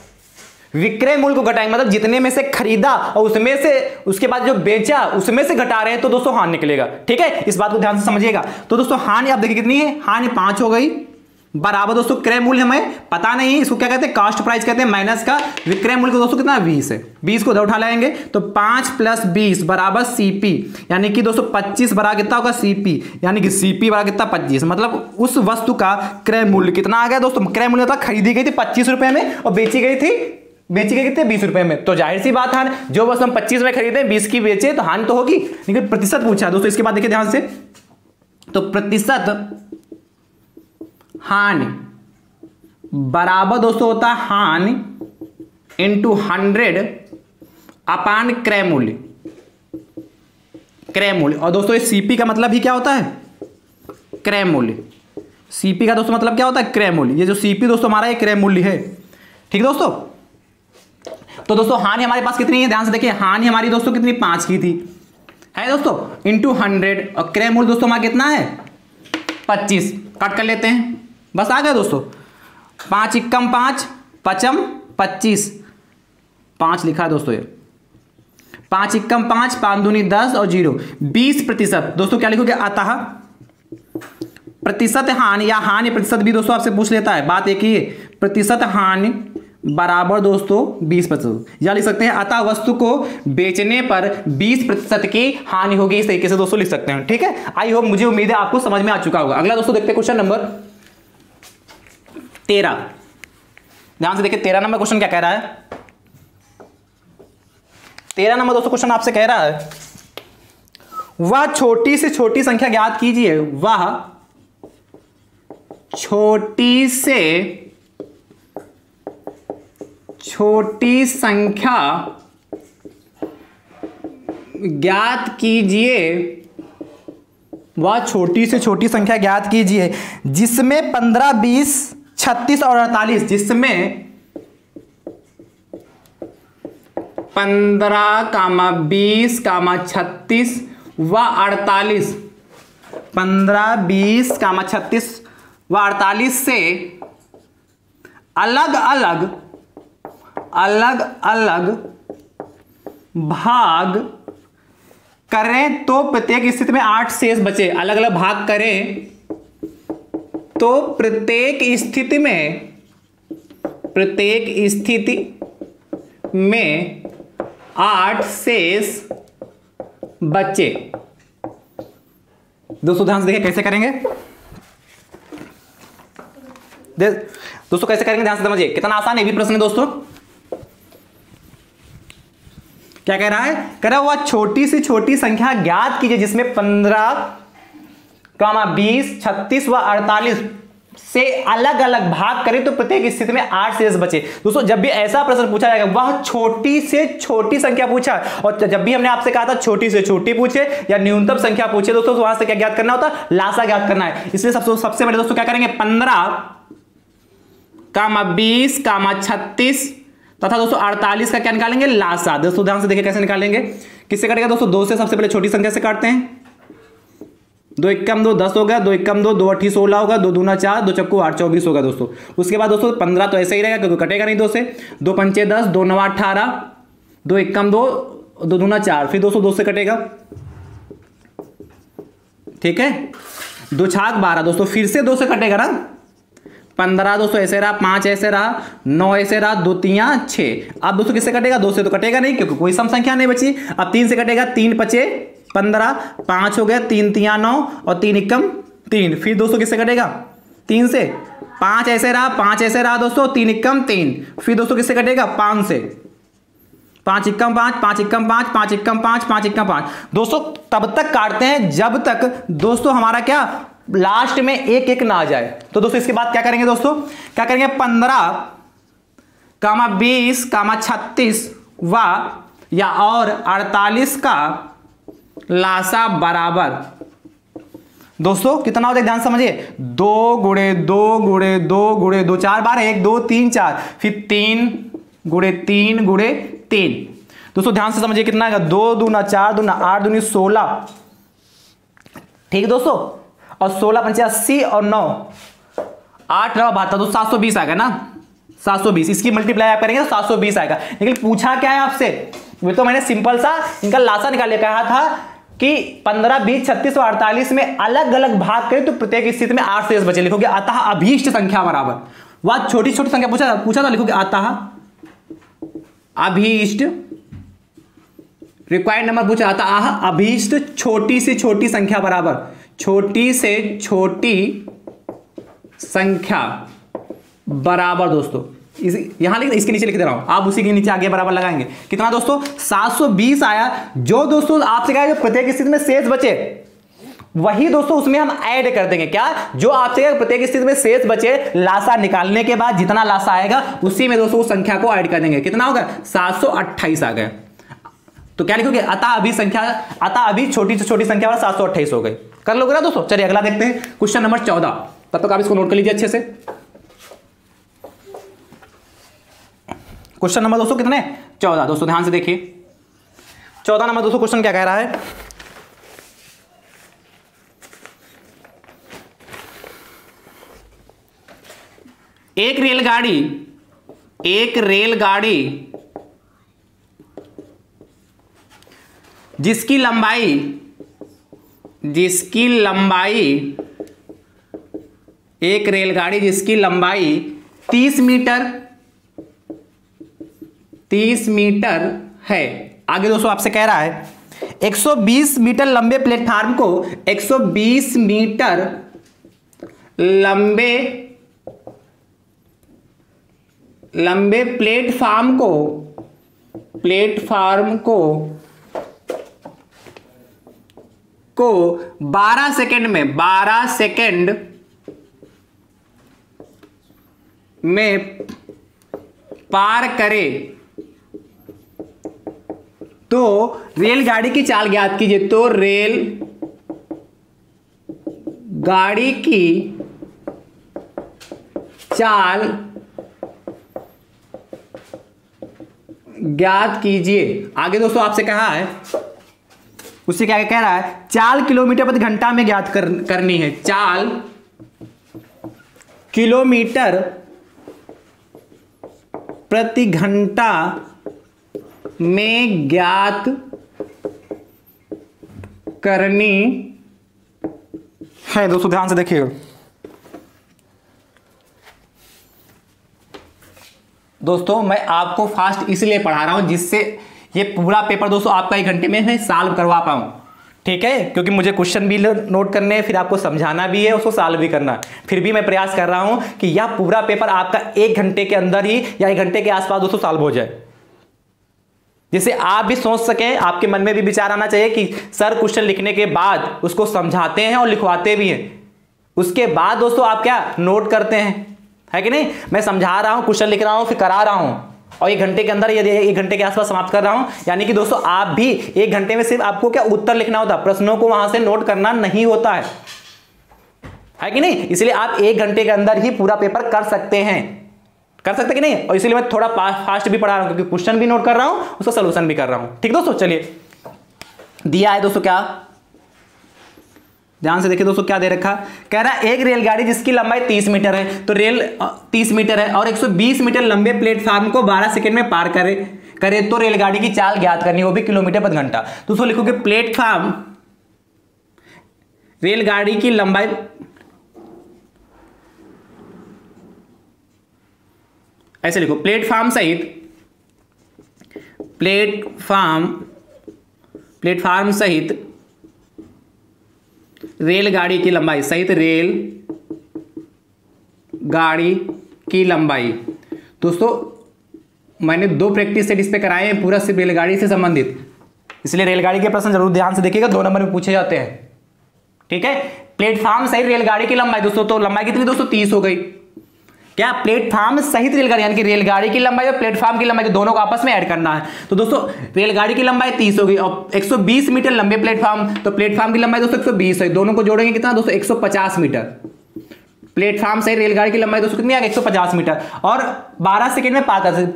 विक्रय मूल्य को घटाएंगे, मतलब जितने में से खरीदा और उसमें से उसके बाद जो बेचा उसमें से घटा रहे हैं, तो दोस्तों हानि निकलेगा। ठीक है, इस बात को ध्यान से समझिएगा। तो दोस्तों हानि आप देखिए कितनी है? हानि 5 हो गई, बराबर दोस्तों क्रय मूल्य हमें पता नहीं है, इसको क्या कहते हैं? कॉस्ट प्राइस कहते हैं, माइनस का विक्रय मूल्य को दोस्तों कितना? 20 है। 20 को उधर उठा लाएंगे तो 5 प्लस 20 बराबर सीपी, यानी कि दोस्तों 25 बराबर कितना होगा? सीपी, यानी कि सीपी बराबर कितना? 25। मतलब उस वस्तु का क्रय मूल्य कितना आ गया दोस्तों? क्रय मूल्य था खरीदी गई थी 25 रुपए में और बेची गई थी बेची गई कितने 20 रुपए में, तो जाहिर सी बात है जो बस हम 25 में खरीदे 20 की बेचे तो हानि तो होगी, लेकिन प्रतिशत पूछा दोस्तों। इसके बाद देखिए ध्यान से, तो प्रतिशत हानि बराबर दोस्तों होता है हानि इंटू 100 अपान क्रय मूल्य, क्रय मूल्य। और दोस्तों ये सीपी का मतलब ही क्या होता है, क्रय मूल्य। सीपी का दोस्तों मतलब क्या होता है, क्रय मूल्य। ये जो सीपी दोस्तों हमारा ये क्रय मूल्य है, ठीक दोस्तों। तो दोस्तों हानि हमारे पास कितनी है, ध्यान से देखिए, हानि हमारी दोस्तों कितनी 5 की थी है दोस्तों, इंटू 100, और क्रय मूल्य दोस्तों हमारा कितना है 25। कट कर लेते हैं, बस आ गया दोस्तों। 5 एकम 5 पचम 25, 5 लिखा है दोस्तों ये, 5 एकम 5 5 दूनी 10 और 0 20%। दोस्तों क्या लिखोगे, अतः प्रतिशत हानि या हानि प्रतिशत भी दोस्तों आपसे पूछ लेता है, बात एक ही है, प्रतिशत हानि बराबर दोस्तों 20%। या लिख सकते हैं अतः वस्तु को बेचने पर 20% की हानि होगी, इस तरीके से दोस्तों लिख सकते हैं, ठीक है। आई होप, मुझे उम्मीद है आपको समझ में आ चुका होगा। अगला दोस्तों देखते हैं क्वेश्चन नंबर 13। ध्यान से देखिए 13 नंबर क्वेश्चन क्या कह रहा है। 13 नंबर दोस्तों क्वेश्चन आपसे कह रहा है, वह छोटी से छोटी संख्या ज्ञात कीजिए, वह छोटी से छोटी संख्या ज्ञात कीजिए, वह छोटी से छोटी संख्या ज्ञात कीजिए जिसमें 15, 20, 36 और 48, जिसमें 15, 20, 36 व 48, 15, 20, 36 व 48 से अलग अलग भाग करें तो प्रत्येक स्थिति में 8 शेष बचे। अलग अलग भाग करें तो प्रत्येक स्थिति में 8 शेष बचे। दोस्तों ध्यान से देखिए कैसे करेंगे, दोस्तों कैसे करेंगे ध्यान से समझिए, कितना आसान है भी प्रश्न है दोस्तों। क्या कह रहा है, कह रहा है वह छोटी से छोटी संख्या ज्ञात कीजिए जिसमें 15, 20, 36 व 48 से अलग अलग भाग करें तो प्रत्येक स्थिति में 8 शेष बचे। दोस्तों जब भी ऐसा प्रश्न पूछा जाएगा, वह छोटी से छोटी संख्या पूछा, और जब भी हमने आपसे कहा था छोटी से छोटी पूछे या न्यूनतम संख्या पूछे दोस्तों, तो वहां से क्या ज्ञात करना होता है, लासा ज्ञात करना है। इसलिए सबसे पहले दोस्तों क्या करेंगे, 15, 20, 36 तथा दोस्तों 48 का क्या निकालेंगे, लासा। दोस्तों ध्यान से देखिए कैसे निकालेंगे, किससे कटेगा दोस्तों, 2 से सबसे पहले छोटी संख्या से काटते हैं। 2 एकम 2 10 हो गया, 2 एकम 2 2 8 16 होगा, 2 दूना 4 2 चक्कू 8 24 होगा दोस्तों। उसके बाद दोस्तों 15 तो ऐसे ही रहेगा क्योंकि कटेगा नहीं 2 से, 2 पंचे 10, 2 9 18, 2 एकम 2 2 दूना 4, फिर दोस्तों 2 से कटेगा, ठीक है, 2 छाक 12 दोस्तों, फिर से 2 से कटेगा ना, 15 दोस्तों ऐसे रहा, 5 ऐसे रहा, 9 ऐसे रहा, 2 3 6। अब दोस्तों किससे कटेगा, 2 से तो कटेगा नहीं क्योंकि कोई सम संख्या नहीं बची। अब 3 से कटेगा, 3 पचे 15, 5 हो गया, 3 3 9 और 3 एकम 3। फिर दोस्तों किससे कटेगा, 3 से, 5 ऐसे रहा, 5 ऐसे रहा दोस्तों, 3 एकम 3। फिर दोस्तों किससे कटेगा, 5 से, 5 एकम 5, 5 एकम 5, 5 एकम 5, 5 एकम 5। दोस्तों तब तक काटते हैं जब तक दोस्तों हमारा क्या लास्ट में 1 1 ना आ जाए। तो दोस्तों इसके बाद क्या करेंगे दोस्तों, क्या करेंगे, 15, 20, 36 व या और 48 का लासा बराबर दोस्तों कितना होता है, ध्यान समझिए, 2 गुणे 2 गुणे 2 गुणे 2, 4 बार 1 2 3 4, फिर 3 गुणे 3 गुणे 3। दोस्तों ध्यान से समझिए कितना आएगा, 2 दूना 4 दूना 8 दूनी 16, ठीक दोस्तों, और 16 पंचे 80 और 9 8 9 72, तो 720 आएगा ना, 720। इसकी मल्टीप्लाई आप करेंगे तो 720 आएगा। लेकिन पूछा क्या है आपसे, वो तो मैंने सिंपल सा इनका लासा निकाल कहा था कि 15, 20, 36 और 48 में अलग अलग भाग करें तो प्रत्येक स्थिति में 8 शेष बचे। लिखोगे अतः अभीष्ट संख्या बराबर, वह छोटी छोटी संख्या पूछा था, लिखोगे अतः अभीष्ट, रिक्वायर्ड नंबर पूछा, अतः अभीष्ट छोटी से छोटी संख्या बराबर, छोटी से छोटी संख्या बराबर दोस्तों यहां लिख, इसके नीचे लिख दे रहा हूं, आप उसी के नीचे आगे बराबर लगाएंगे। कितना दोस्तों 720 आया। जो दोस्तों आपसे कहा जो प्रत्येक स्थिति में शेष बचे वही दोस्तों उसमें हम ऐड कर देंगे। क्या, जो आपसे प्रत्येक स्थिति में शेष बचे लासा निकालने के बाद जितना लासा आएगा उसी में दोस्तों उस संख्या को ऐड कर देंगे। कितना होगा 728 आ गया। तो क्या लिखोगे, अतः अभी छोटी से छोटी संख्या 728 हो गई। कर लोगे ना दोस्तों। चलिए अगला देखते हैं, क्वेश्चन नंबर 14। तब तक आप इसको नोट कर लीजिए अच्छे से। क्वेश्चन नंबर दोस्तों कितने 14। दोस्तों ध्यान से देखिए 14 नंबर दोस्तों क्वेश्चन क्या कह रहा है। एक रेलगाड़ी जिसकी लंबाई 30 मीटर है। आगे दोस्तों आपसे कह रहा है 120 मीटर लंबे प्लेटफार्म को 120 मीटर लंबे प्लेटफार्म को 12 सेकंड में पार करे तो रेलगाड़ी की चाल ज्ञात कीजिए। तो रेलगाड़ी की चाल ज्ञात कीजिए। आगे दोस्तों आपसे कहा है, उससे क्या कह रहा है, चाल किलोमीटर प्रति घंटा में ज्ञात करनी है। चाल किलोमीटर प्रति घंटा में ज्ञात करनी है। दोस्तों ध्यान से देखिएगा। दोस्तों मैं आपको फास्ट इसलिए पढ़ा रहा हूं जिससे ये पूरा पेपर दोस्तों आपका 1 घंटे में मैं सॉल्व करवा पाऊं। ठीक है, क्योंकि मुझे क्वेश्चन भी नोट करने हैं, फिर आपको समझाना भी है, उसको सॉल्व भी करना है। फिर भी मैं प्रयास कर रहा हूं कि यह पूरा पेपर आपका 1 घंटे के अंदर ही या 1 घंटे के आसपास दोस्तों सॉल्व हो जाए, जिससे आप भी सोच सके, आपके मन में भी विचार आना चाहिए कि सर क्वेश्चन लिखने के बाद उसको समझाते हैं और लिखवाते भी हैं, उसके बाद दोस्तों आप क्या नोट करते हैं, है कि नहीं। मैं समझा रहा हूं, क्वेश्चन लिख रहा हूं, फिर करा रहा हूं और 1 घंटे के अंदर यदि 1 घंटे के आसपास समाप्त कर रहा हूं, यानी कि दोस्तों आप भी 1 घंटे में सिर्फ आपको क्या उत्तर लिखना होता है, प्रश्नों को वहां से नोट करना नहीं होता है कि नहीं। इसलिए आप 1 घंटे के अंदर ही पूरा पेपर कर सकते हैं कि नहीं। और इसलिए मैं थोड़ा फास्ट भी पढ़ा रहा हूं, क्योंकि क्वेश्चन भी नोट कर रहा हूं, उसका सोल्यूशन भी कर रहा हूं। ठीक दोस्तों, चलिए दिया है दोस्तों, क्या ध्यान से देखिए दोस्तों क्या दे रखा, कह रहा है एक रेलगाड़ी जिसकी लंबाई 30 मीटर है, तो रेल 30 मीटर है और 120 मीटर लंबे प्लेटफार्म को 12 सेकंड में पार करे तो रेलगाड़ी की चाल ज्ञात करनी, वो भी किलोमीटर प्रति घंटा। तो उसको लिखोगे प्लेटफार्म रेलगाड़ी की लंबाई ऐसे लिखो, प्लेटफार्म सहित रेलगाड़ी की लंबाई दोस्तों मैंने 2 प्रैक्टिस सेट इस पे कराए हैं, पूरा सिर्फ रेलगाड़ी से संबंधित, इसलिए रेलगाड़ी के प्रश्न जरूर ध्यान से देखिएगा, 2 नंबर में पूछे जाते हैं। ठीक है, प्लेटफार्म सहित रेलगाड़ी की लंबाई दोस्तों, तो लंबाई कितनी दोस्तों 30 हो गई। क्या, प्लेटफार्म सहित रेलगाड़ी यानी कि रेलगाड़ी की लंबाई और प्लेटफार्म की लंबाई दोनों को आपस में ऐड करना है। तो दोस्तों रेलगाड़ी की लंबाई 30 हो गई और 120 मीटर लंबे प्लेटफार्म, तो प्लेटफार्म की लंबाई दोस्तों 120 है, दोनों को जोड़ेंगे कितना दोस्तों 150 मीटर। प्लेटफार्म सहित रेलगाड़ी की लंबाई दोस्तों कितनी आ गई 150 मीटर और 12 सेकेंड में पार कर सकते।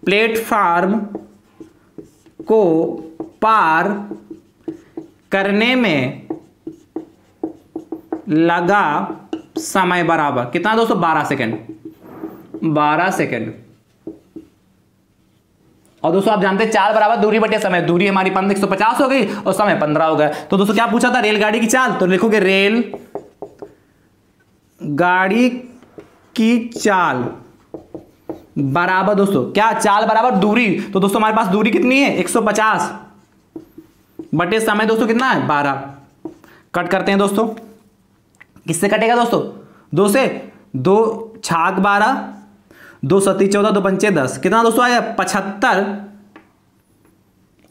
प्लेटफार्म को पार करने में लगा समय बराबर कितना दोस्तों 12 सेकेंड। और दोस्तों आप जानते हैं चाल बराबर दूरी बटे समय, दूरी हमारी 150 हो गई और समय 15 हो गया। तो दोस्तों क्या पूछा था, रेलगाड़ी की चाल, तो लिखोगे रेल गाड़ी की चाल बराबर दोस्तों क्या, चाल बराबर दूरी, तो दोस्तों हमारे पास दूरी कितनी है 150 बटे समय दोस्तों कितना है 12। कट करते हैं दोस्तों, किससे कटेगा दोस्तों 2 से, दो छाक 12, 2 सती 14, 2 पंचे 10, कितना दोस्तों आया 75,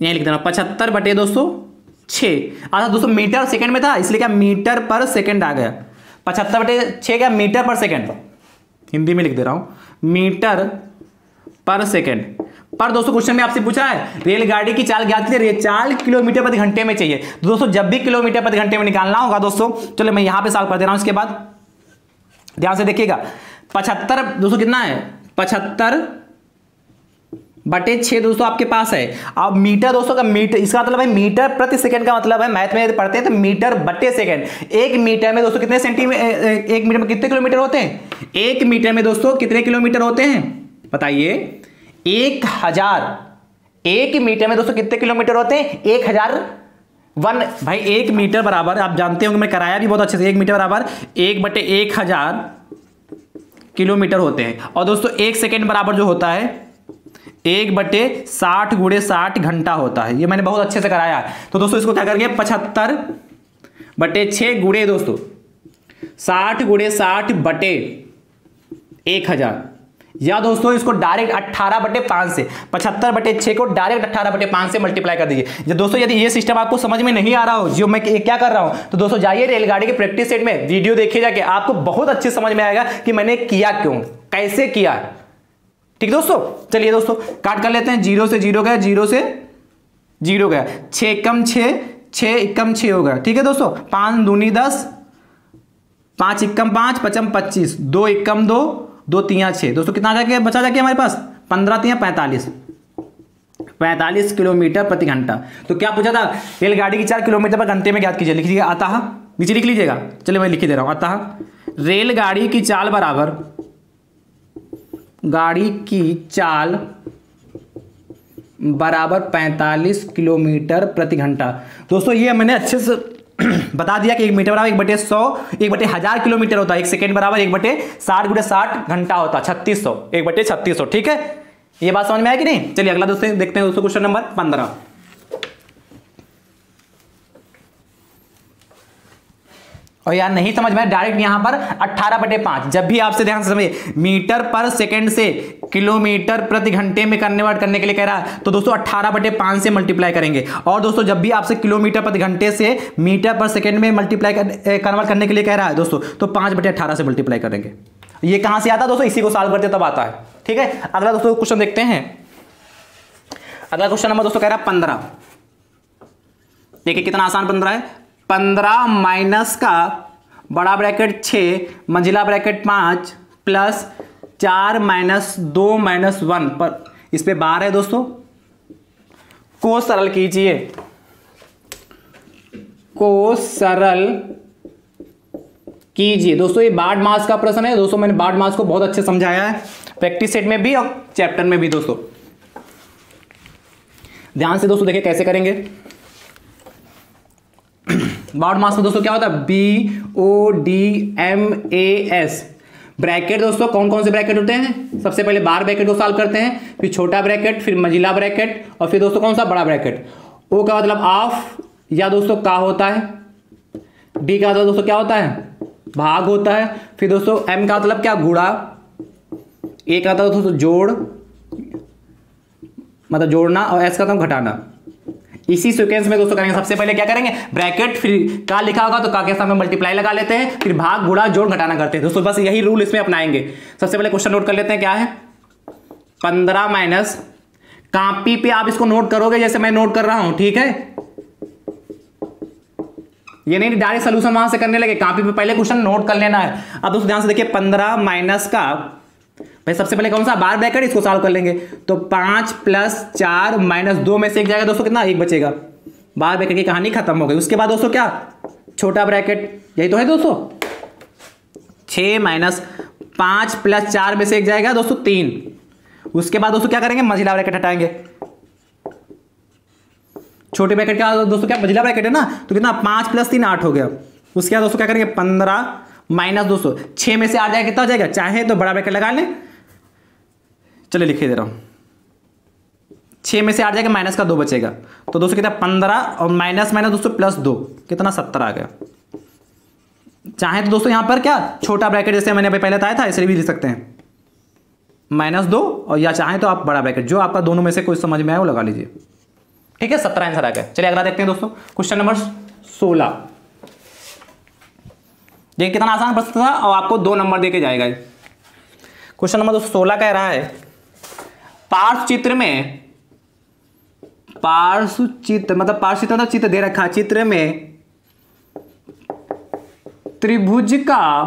यहीं लिख देना 75 बटे 206। अच्छा दोस्तों मीटर सेकंड में था इसलिए क्या मीटर पर सेकंड आ गया, 75 बटे 6 क्या मीटर पर सेकंड, हिंदी में लिख दे रहा हूं मीटर पर सेकंड। पर दोस्तों क्वेश्चन में आपसे पूछा है रेलगाड़ी की चाल ज्ञात कीजिए, चाल किलोमीटर प्रति घंटे में चाहिए। तो दोस्तों जब भी किलोमीटर प्रति घंटे में निकालना होगा दोस्तों, चलो मैं यहां पे सॉल्व कर दे रहा हूं। इसके बाद ध्यान से देखिएगा 75 दोस्तों कितना है 75 बटे 6 दोस्तों आपके पास है। अब मीटर दोस्तों का मीटर, इसका मतलब है मीटर प्रति सेकंड का मतलब है, मैथ में पढ़ते हैं तो मीटर बटे सेकंड। एक मीटर में दोस्तों कितने सेंटीमीटर, एक मीटर में कितने किलोमीटर होते हैं, एक मीटर में दोस्तों कितने किलोमीटर होते हैं बताइए, 1000। एक मीटर में दोस्तों कितने किलोमीटर होते हैं 1000 वन। भाई 1 मीटर बराबर, आप जानते होंगे मैं कराया भी बहुत अच्छे से, 1 मीटर बराबर 1/1000 किलोमीटर होते हैं। और दोस्तों 1 सेकंड बराबर जो होता है 1/60 × 60 घंटा होता है। ये मैंने बहुत अच्छे से कराया है। तो दोस्तों इसको क्या करेंगे 75/6 गुणे दोस्तों 60 × 60 बटे 1000, या दोस्तों इसको डायरेक्ट 18/5 से 75/6 को डायरेक्ट 18/5 से मल्टीप्लाई कर दीजिए। दोस्तों यदि ये सिस्टम आपको समझ में नहीं आ रहा हो जो मैं क्या कर रहा हूं, तो दोस्तों जाइए रेलगाड़ी के प्रैक्टिस सेट में वीडियो देखिए जाके, आपको बहुत अच्छे समझ में आएगा कि मैंने किया क्यों, कैसे किया। ठीक दोस्तों, चलिए दोस्तों काट कर लेते हैं। 0 से 0 गया, 0 से 0 गया, 6 × 6, 6 × 6 हो गया। ठीक है दोस्तों, 5 दूनी 10, 5 × 5, 5 × 25, 2 × 2, 2 × 6 दोस्तों कितना जाके बचा जाके हमारे पास 15 × 45 किलोमीटर प्रति घंटा। तो क्या पूछा था रेलगाड़ी की 4 किलोमीटर पर घंटे में ज्ञात कीजिए। लिख लीजिएगा अतः, नीचे लिख लीजिएगा, चलिए मैं लिख दे रहा हूं। अतः रेलगाड़ी की चाल बराबर, गाड़ी की चाल बराबर 45 किलोमीटर प्रति घंटा। दोस्तों ये मैंने अच्छे से बता दिया कि 1 मीटर बराबर 1/100, 1/1000 किलोमीटर होता है। 1 सेकंड बराबर 1/60 × 60 घंटा होता है, 3600, 1/3600। ठीक है, ये बात समझ में आया कि नहीं। चलिए अगला दोस्तों देखते हैं दोस्तों क्वेश्चन नंबर 15। और यार नहीं समझ में डायरेक्ट यहां पर 18/5, जब भी आपसे ध्यान से समझिए मीटर पर सेकंड से किलोमीटर प्रति घंटे में कन्वर्ट करने के लिए कह रहा है, तो दोस्तों 18/5 से मल्टीप्लाई करेंगे। और दोस्तों जब भी आपसे किलोमीटर प्रति घंटे से मीटर पर सेकंड में मल्टीप्लाई कन्वर्ट करने के लिए कह रहा है दोस्तों, तो 5/18 से मल्टीप्लाई करेंगे। ये कहां से आता है दोस्तों, इसी को सॉल्व करते तब आता है। ठीक है, अगला दोस्तों क्वेश्चन देखते हैं। अगला क्वेश्चन नंबर दोस्तों कह रहा है 15। देखिए कितना आसान 15 है। 15 माइनस का बड़ा ब्रैकेट 6 मंझिला ब्रैकेट 5 प्लस 4 माइनस 2 माइनस 1 पर इस पे बार है दोस्तों, को सरल कीजिए, को सरल कीजिए। दोस्तों ये बार्ड मास का प्रश्न है दोस्तों, मैंने बार्ड मास को बहुत अच्छे समझाया है प्रैक्टिस सेट में भी और चैप्टर में भी। दोस्तों ध्यान से दोस्तों देखिए कैसे करेंगे। बार्ड मास में दोस्तों क्या होता है, BODMAS ब्रैकेट। दोस्तों कौन कौन से ब्रैकेट होते हैं, सबसे पहले बार ब्रैकेट को सॉल्व करते हैं, फिर छोटा ब्रैकेट, फिर मंझिला ब्रैकेट, और फिर दोस्तों कौन सा बड़ा ब्रैकेट। O का मतलब ऑफ या दोस्तों का होता है, D का मतलब दोस्तों क्या होता है, भाग होता है, फिर दोस्तों M का मतलब क्या, गुणा, A का मतलब दोस्तों जोड़ मतलब जोड़ना, और S का मतलब घटाना। इसी सीक्वेंस में दोस्तों करेंगे। सबसे पहले क्या करेंगे, ब्रैकेट, फिर का लिखा होगा तो का के सामने मल्टीप्लाई लगा लेते हैं, फिर भाग गुणा जोड़ घटाना करते हैं। दोस्तों बस यही रूल इसमें अपनाएंगे। सबसे पहले क्वेश्चन नोट कर लेते हैं, क्या है 15 माइनस, कॉपी पे आप इसको नोट करोगे जैसे मैं नोट कर रहा हूं, ठीक है, ये नहीं डायरेक्ट सोल्यूशन वहां से करने लगे, कॉपी पे पहले क्वेश्चन नोट कर लेना है। अब दोस्तों ध्यान से देखिए 15 माइनस का भाई सबसे पहले कौन सा बार ब्रैकेट, इसको सॉल्व कर लेंगे। तो 5 + 4 - 2 में से एक जाएगा दोस्तों कितना, 1 बचेगा। बार ब्रैकेट की कहानी खत्म हो गई। उसके बाद दोस्तों क्या, छोटा ब्रैकेट, यही तो है दोस्तों, 6 - 5 + 4 में से एक जाएगा दोस्तों 3। उसके बाद दोस्तों क्या करेंगे, मंझिला ब्रैकेट हटाएंगे। छोटे ब्रैकेट का दोस्तों क्या, मंझिला ब्रैकेट है ना, तो कितना 5 + 3 8 हो गया। उसके बाद दोस्तों क्या करेंगे, 15 माइनस दोस्तों 6 में से 8 जाएगा, कितना हो जाएगा, चाहे तो बड़ा ब्रैकेट लगा लें, चलिए लिखे दे रहा हूं, 6 में से 8 जाएगा, माइनस का 2 बचेगा। तो दोस्तों कितना 15 और माइनस माइनस दोस्तों +2 कितना 70 आ गया। चाहे तो दोस्तों यहां पर क्या छोटा ब्रैकेट जैसे मैंने पहले बताया था ऐसे भी लिख सकते हैं -2, और या चाहे तो आप बड़ा ब्रैकेट, जो आपका दोनों में से कोई समझ में आए वो लगा लीजिए। ठीक है, 17 आंसर आ गया। चलिए अगला देखते हैं दोस्तों, क्वेश्चन नंबर 16। देखिए कितना आसान प्रश्न था और आपको 2 नंबर देके जाएगा। क्वेश्चन नंबर 16 कह रहा है पार्श्व चित्र मतलब चित्र दे रखा है, चित्र में त्रिभुज का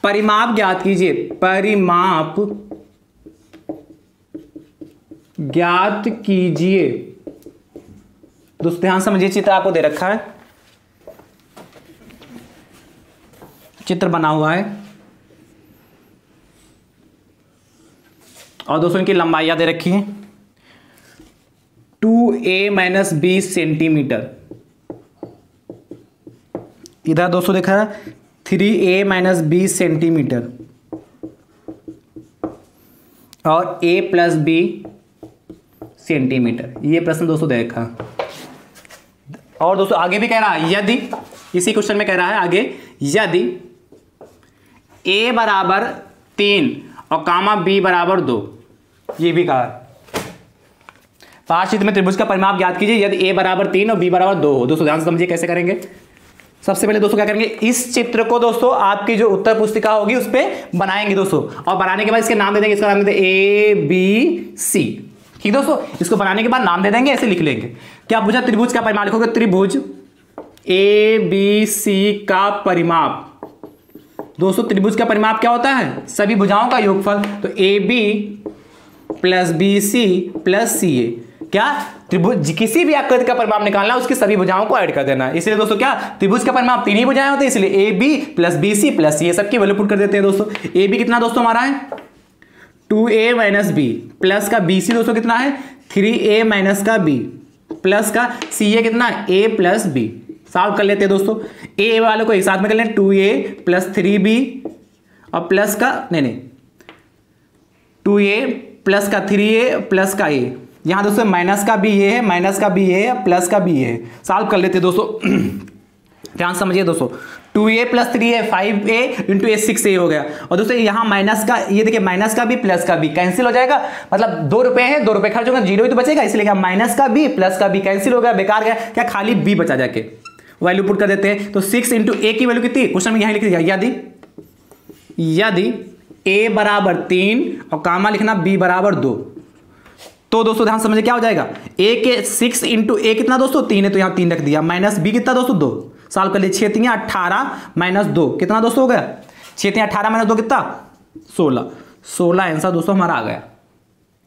परिमाप ज्ञात कीजिए। परिमाप ज्ञात कीजिए। दोस्तों ध्यान समझिए, चित्र आपको दे रखा है, चित्र बना हुआ है और दोस्तों इनकी लंबाइयां दे रखी है 2a - 20 सेंटीमीटर। इधर दोस्तों देखा है 3a - 20 सेंटीमीटर और a + b सेंटीमीटर। ये प्रश्न दोस्तों देखा। और दोस्तों आगे भी कह रहा है यदि, इसी क्वेश्चन में कह रहा है आगे, यदि a = 3 और कामा b = 2, ये भी कहा। पार्श्व चित्र में त्रिभुज का परिमाप ज्ञात कीजिए यदि a = 3 और b = 2 हो। दोस्तों ध्यान से समझिए कैसे करेंगे। सबसे पहले दोस्तों क्या करेंगे, इस चित्र को दोस्तों आपकी जो उत्तर पुस्तिका होगी उस पर बनाएंगे दोस्तों, और बनाने के बाद इसके नाम दे देंगे। इसका नाम दे देंगे ABC। ठीक दोस्तों, इसको बनाने के बाद नाम दे देंगे, ऐसे लिख लेंगे। क्या पूछा, त्रिभुज का परिमाप लिखोगे, त्रिभुज ABC का परिमाप। दोस्तों त्रिभुज का परिमाप क्या होता है, सभी भुजाओं का योगफल। तो AB + BC + CA। क्या, त्रिभुज किसी भी आकृति का परिमाप निकालना, उसकी सभी भुजाओं को ऐड कर देना। इसलिए दोस्तों क्या, त्रिभुज का परिमाप 3 ही भुजाएं होती है, इसलिए AB + BC + CA सबकी वैल्यू पुट कर देते हैं दोस्तों। AB कितना दोस्तों हमारा है 2a - b, प्लस का BC दोस्तों कितना है 3a - का b, प्लस का CA कितना है a + b। सॉल्व कर लेते हैं दोस्तों, a वालों को एक साथ में कर लें, 2a + 3b और प्लस का 2a प्लस का 3a प्लस का a। यहां दोस्तों माइनस का भी ये है, माइनस का भी ये है, प्लस का भी ये है। सॉल्व कर लेते हैं दोस्तों। ध्यान समझिए दोस्तों, 2a + 3a 5a × a 6a हो गया। और दोस्तों यहाँ माइनस का, ये देखिए माइनस का भी प्लस का भी कैंसिल हो जाएगा, मतलब 2 रुपए है, 2 रुपए खर्च होगा, 0 ही तो बचेगा। इसलिए क्या, माइनस का भी प्लस का भी कैंसिल हो गया, बेकार गया। क्या, खाली b बचा, जाके वैल्यू पुट कर देते हैं। तो 6 × a की वैल्यू कितनी, क्वेश्चन में यहां लिख दिया, यदि a = 3 और कामा लिखना b = 2। तो दोस्तों ध्यान समझिए क्या हो जाएगा, a के 6 × a कितना दोस्तों 3 है, तो यहां 3 रख दिया, माइनस b कितना दोस्तों 2। सॉल्व कर लिए, 6 × 3 = 18 - 2 कितना दोस्तों हो गया, 6 × 3 = 18 - 2 कितना 16। 16 आंसर दोस्तों हमारा आ गया।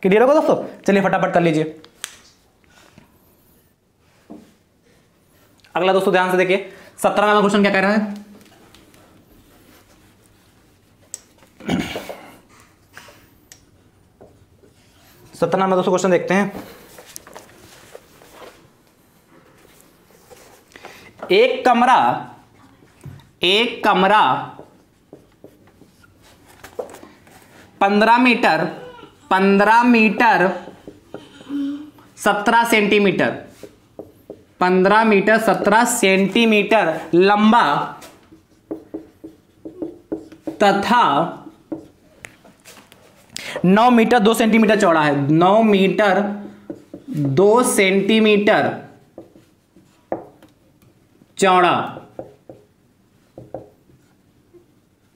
क्लियर होगा दोस्तों। चलिए फटाफट कर लीजिए। अगला दोस्तों ध्यान से देखिए, 17वां क्वेश्चन क्या कह रहा है, में दोस्तों क्वेश्चन देखते हैं। एक कमरा 15 मीटर 17 सेंटीमीटर 15 मीटर 17 सेंटीमीटर लंबा तथा 9 मीटर 2 सेंटीमीटर चौड़ा है। 9 मीटर 2 सेंटीमीटर चौड़ा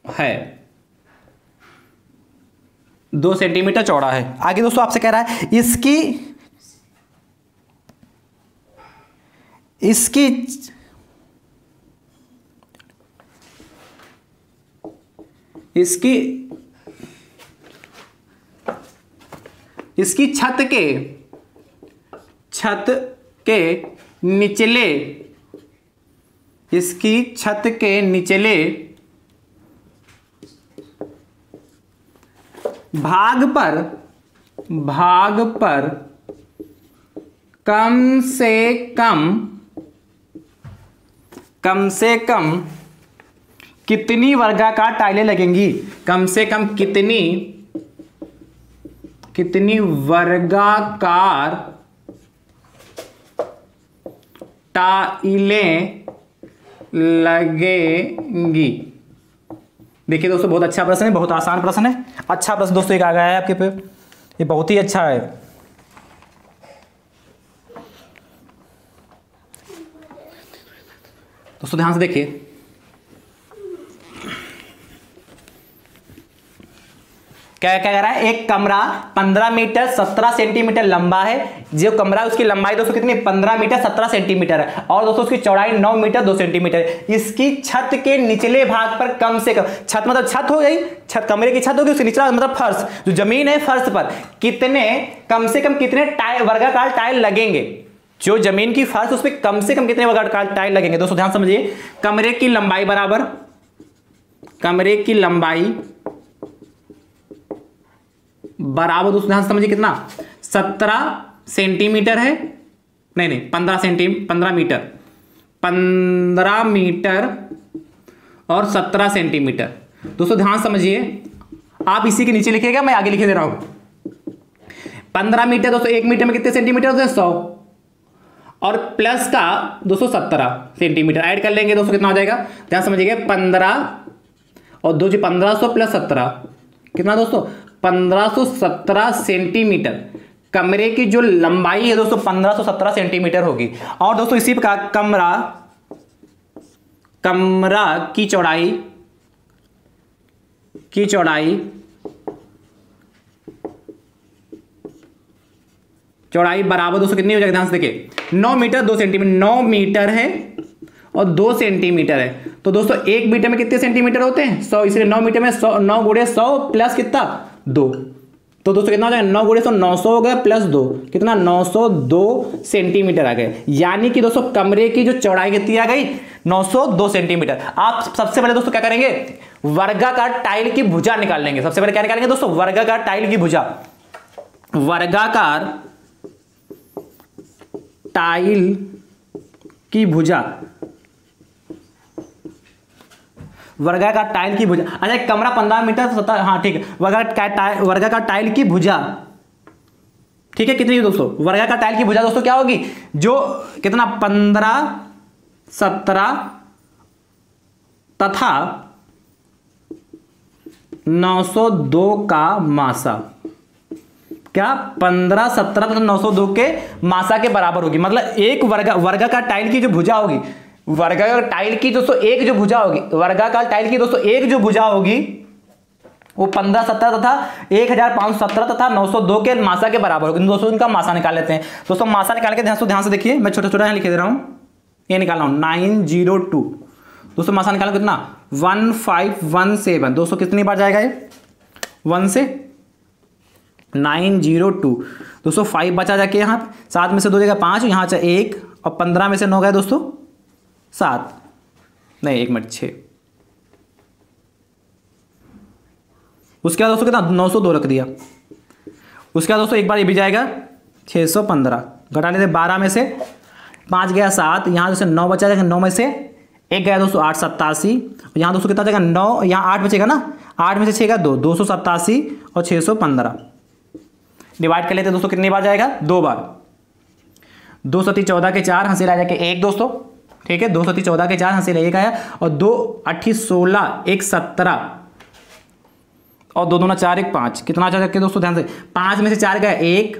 है, 2 सेंटीमीटर चौड़ा है। आगे दोस्तों आपसे कह रहा है इसकी छत के निचले भाग पर कम से कम कितनी वर्गाकार टाइलें लगेंगी, कम से कम कितनी वर्गाकार टाइलें लगेंगी। देखिए दोस्तों बहुत अच्छा प्रश्न है, बहुत आसान प्रश्न है, अच्छा प्रश्न दोस्तों एक आ गया है आपके पे, ये बहुत ही अच्छा है। दोस्तों ध्यान से देखिए, क्या क्या कह रहा है, एक कमरा 15 मीटर 17 सेंटीमीटर लंबा है। जो कमरा है उसकी लंबाई दोस्तों कितनी, 15 मीटर 17 सेंटीमीटर है, और दोस्तों उसकी चौड़ाई 9 मीटर 2 सेंटीमीटर है। इसकी छत के निचले भाग पर कम से कम, छत मतलब छत हो गई, छत कमरे की छत होगी, उसके निचला मतलब फर्श, जो जमीन है फर्श पर कितने, कम से कम कितने वर्गाकार टाइल लगेंगे। जो जमीन की फर्श उस पर कम से कम कितने वर्गाकार टाइल लगेंगे। दोस्तों ध्यान समझिए, कमरे की लंबाई बराबर, कमरे की लंबाई बराबर दोस्तों ध्यान समझिए कितना, 17 सेंटीमीटर है, नहीं 15 मीटर और 17 सेंटीमीटर। दोस्तों ध्यान समझिए, आप इसी के नीचे लिखिएगा, मैं आगे लिखे दे रहा हूं। 15 मीटर दोस्तों, 1 मीटर में कितने सेंटीमीटर होते हैं, 100, और प्लस का दोस्तों 17 सेंटीमीटर ऐड कर लेंगे दोस्तों, कितना हो जाएगा, ध्यान समझिएगा, 15 और 2 1500 प्लस 17 कितना दोस्तों, 1517 सेंटीमीटर। कमरे की जो लंबाई है दोस्तों 1517 सेंटीमीटर होगी। और दोस्तों इसी प्रकार कमरा की चौड़ाई बराबर दोस्तों कितनी हो जाएगी, ध्यान से देखिए, 9 मीटर 2 सेंटीमीटर, 9 मीटर है और 2 सेंटीमीटर है। तो दोस्तों 1 मीटर में कितने सेंटीमीटर होते हैं, 100, इसलिए 9 मीटर में 100, 9 गुणे 100 प्लस कितना 2, तो दोस्तों कितना हो जाएगा, 9 गुणे 100 900 हो गया, प्लस 2 कितना 902 सेंटीमीटर आ गए। यानी कि दोस्तों कमरे की जो चौड़ाई कितनी आ गई, 902 सेंटीमीटर। आप सबसे पहले दोस्तों क्या करेंगे, वर्गाकार टाइल की भुजा निकाल लेंगे। सबसे पहले क्या निकालेंगे दोस्तों, वर्गाकार टाइल की भुजा, वर्गाकार टाइल की भुजा, वर्गाकार टाइल की भुजा। अच्छा कमरा 15 मीटर 17, हाँ ठीक है, वर्गाकार टाइल की भुजा, ठीक है, कितनी दोस्तों, वर्गाकार टाइल की भुजा दोस्तों क्या होगी, जो कितना 15 17 तथा 902 का मासा, क्या 15 17 तथा 902 के मासा के बराबर होगी। मतलब एक वर्गाकार टाइल की जो भुजा होगी, वर्गाकार टाइल की दोस्तों एक जो भुजा होगी, वर्गाकार टाइल की दोस्तों एक जो भुजा होगी वो 15 17 तथा 1517 तथा 902 के मासा के बराबर होगी। दोस्तों इनका मासा निकाल लेते हैं। दोस्तों मासा निकाल के ध्यान से देखिए, मैं छोटा छोटा लिख दे रहा हूं, ये निकाल रहा हूं 902। दोस्तों मासा निकालो कितना, 1517। दोस्तों कितनी बार जाएगा ये, 1 से 902। दोस्तों 5 बचा जाके यहाँ पे, 7 में से 2 जगह 5, यहाँ 1 और 15 में से 9 गए दोस्तों 7, नहीं 1 मिनट 6। उसके बाद दोस्तों कितना 902 रख दिया। उसके बाद दोस्तों एक बार ये भी जाएगा 615, घटा लेते 12 में से 5 गया 7, यहाँ दोस्तों 9 बचा जाएगा, 9 में से 1 गया दोस्तों 8 87, यहाँ दोस्तों कितना जाएगा 9, यहाँ 8 बचेगा ना, 8 में से 6 का 2, 287 और 615 डिवाइड कर लेते दोस्तों, कितनी बार जाएगा 2 बार, 2 सती 14 के 4 हंसी ला जाके 1 दोस्तों, ठीक है, 2 सती 14 के 4 हंसी ला 1 आया, और 2 8 16 1 17 और 2 दूना 4 1 5, कितना आ जाके दोस्तों ध्यान से, 5 में से 4 गया 1,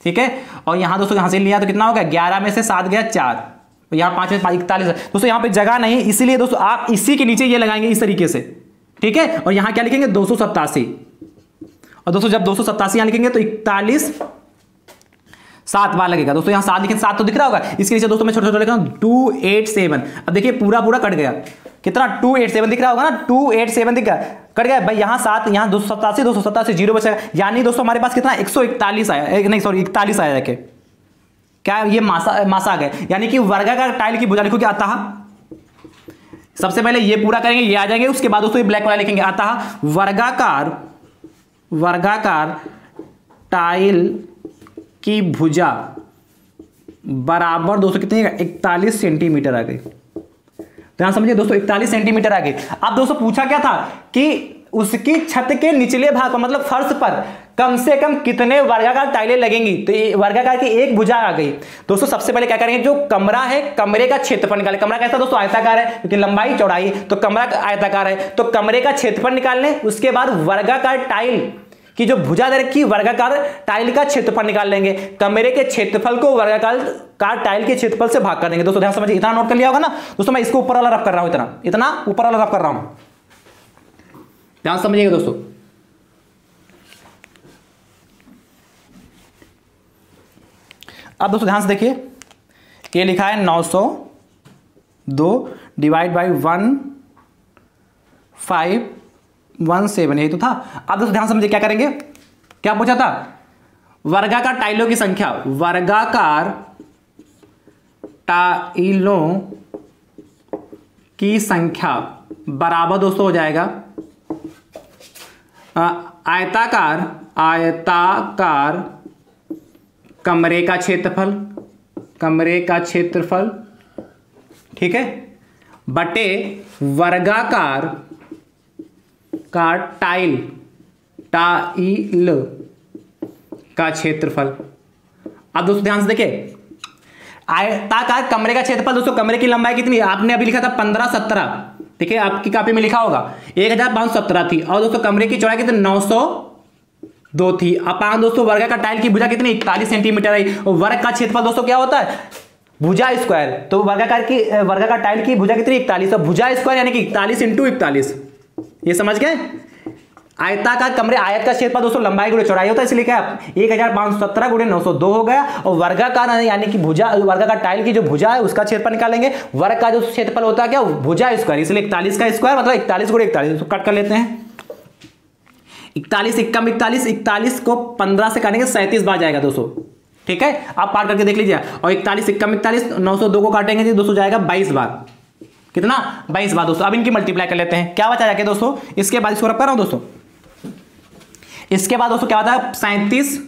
ठीक है, और यहाँ दोस्तों हंसी लिया तो कितना हो गया, 11 में से 7 गया 4, यहाँ 5 में 5 41। दोस्तों यहाँ पे जगह नहीं, इसीलिए दोस्तों आप इसी के नीचे ये लगाएंगे इस तरीके से, ठीक है, और यहाँ क्या लिखेंगे 287, और दोस्तों जब 287 यहाँ लिखेंगे तो 41 7 बार लगेगा। दोस्तों यहाँ 7 लिखें, 7 तो दिख रहा होगा, इसके नीचे दोस्तों मैं छोटा छोटा लिख रहा हूँ 287। अब देखिए पूरा पूरा कट गया, कितना 287 दिख रहा होगा ना, 287 दिख गया, कट गया भाई, यहाँ 7, यहाँ 287 जीरो बचेगा, यानी दोस्तों हमारे पास कितना 141 आया, नहीं सॉरी 41 आया जाके, क्या ये मासा आ गया। यानी कि वर्गाकार टाइल की भुजा लिखो क्या आता है, सबसे पहले ये पूरा करेंगे, ये आ जाएंगे, उसके बाद दोस्तों ये ब्लैक वाला लिखेंगे आता वर्गाकार टाइल की भुजा बराबर दोस्तों कितनी 41 सेंटीमीटर आ गई। ध्यान समझिए दोस्तों 41 सेंटीमीटर आ गई। अब दोस्तों पूछा क्या था कि उसकी छत के निचले भाग पर मतलब फर्श पर कम से कम कितने वर्गाकार टाइलें लगेंगी। तो ये वर्गाकार की एक भुजा आ गई दोस्तों। सबसे पहले क्या करेंगे, जो कमरा है कमरे का क्षेत्रफल निकालें। कमरा कैसा दोस्तों, आयताकार है, क्योंकि लंबाई चौड़ाई, तो कमरा आयताकार है, तो कमरे का क्षेत्रफल निकाल लें। उसके बाद वर्गाकार टाइल कि जो भुजा दर की वर्गाकार टाइल का क्षेत्रफल निकाल लेंगे। कमरे के क्षेत्रफल को वर्गाकार टाइल के क्षेत्रफल से भाग कर देंगे। दोस्तों ध्यान समझिए, इतना नोट कर लिया होगा ना दोस्तों। मैं इसको ऊपर वाला रफ कर रहा हूं, इतना ऊपर वाला रफ कर रहा हूं, ध्यान समझिएगा दोस्तों। अब दोस्तों ध्यान से देखिए, ये लिखा है 902 डिवाइड बाई 1517, यही तो था। अब दोस्तों ध्यान समझिए, क्या करेंगे, क्या पूछा था, वर्गाकार टाइलों की संख्या। वर्गाकार टाइलों की संख्या बराबर दोस्तों हो जाएगा आयताकार कमरे का क्षेत्रफल, ठीक है, बटे वर्गाकार का टाइल का क्षेत्रफल। अब दोस्तों ध्यान से देखिए, आयताकार कमरे का क्षेत्रफल दोस्तों, कमरे की लंबाई कितनी है, आपने अभी लिखा था 1517, ठीक है, आपकी कॉपी में लिखा होगा 1517 थी। और दोस्तों कमरे की चौड़ाई कितनी, 902 थी। अपान दोस्तों वर्ग का टाइल की भुजा कितनी, 41 सेंटीमीटर है। और वर्ग का क्षेत्रफल दोस्तों क्या होता है, भुजा स्क्वायर। तो वर्गाकार टाइल की भुजा कितनी, 41, और भुजा स्क्वायर यानी कि 41 × 41, ये समझ गए। आयताकार कमरे, आयत का क्षेत्रफल दोस्तों लंबाई गुणे चौड़ाई होता है, इसलिए क्या 1517 × 902 हो गया। और वर्गाकार यानी कि भुजा, वर्गाकार टाइल की जो भुजा है उसका क्षेत्रफल निकालेंगे। वर्ग का जो क्षेत्रफल होता है क्या, भुजा स्क्वायर, इसलिए 41 का स्क्वायर मतलब 41 × 41, तो कट कर लेते हैं। 41 × 41, 41 को 15 से काटेंगे 37 बार जाएगा दोस्तों, ठीक है, आप पार करके देख लीजिए। और 41 × 41, 902 को काटेंगे दोस्तों जाएगा 22 बार, कितना 22 बार दोस्तों। अब इनकी मल्टीप्लाई कर लेते हैं, क्या बचा जाके दोस्तों, इसके बाद इसको रख कर रहा हूं दोस्तों। इसके बाद दोस्तों क्या होता है, 37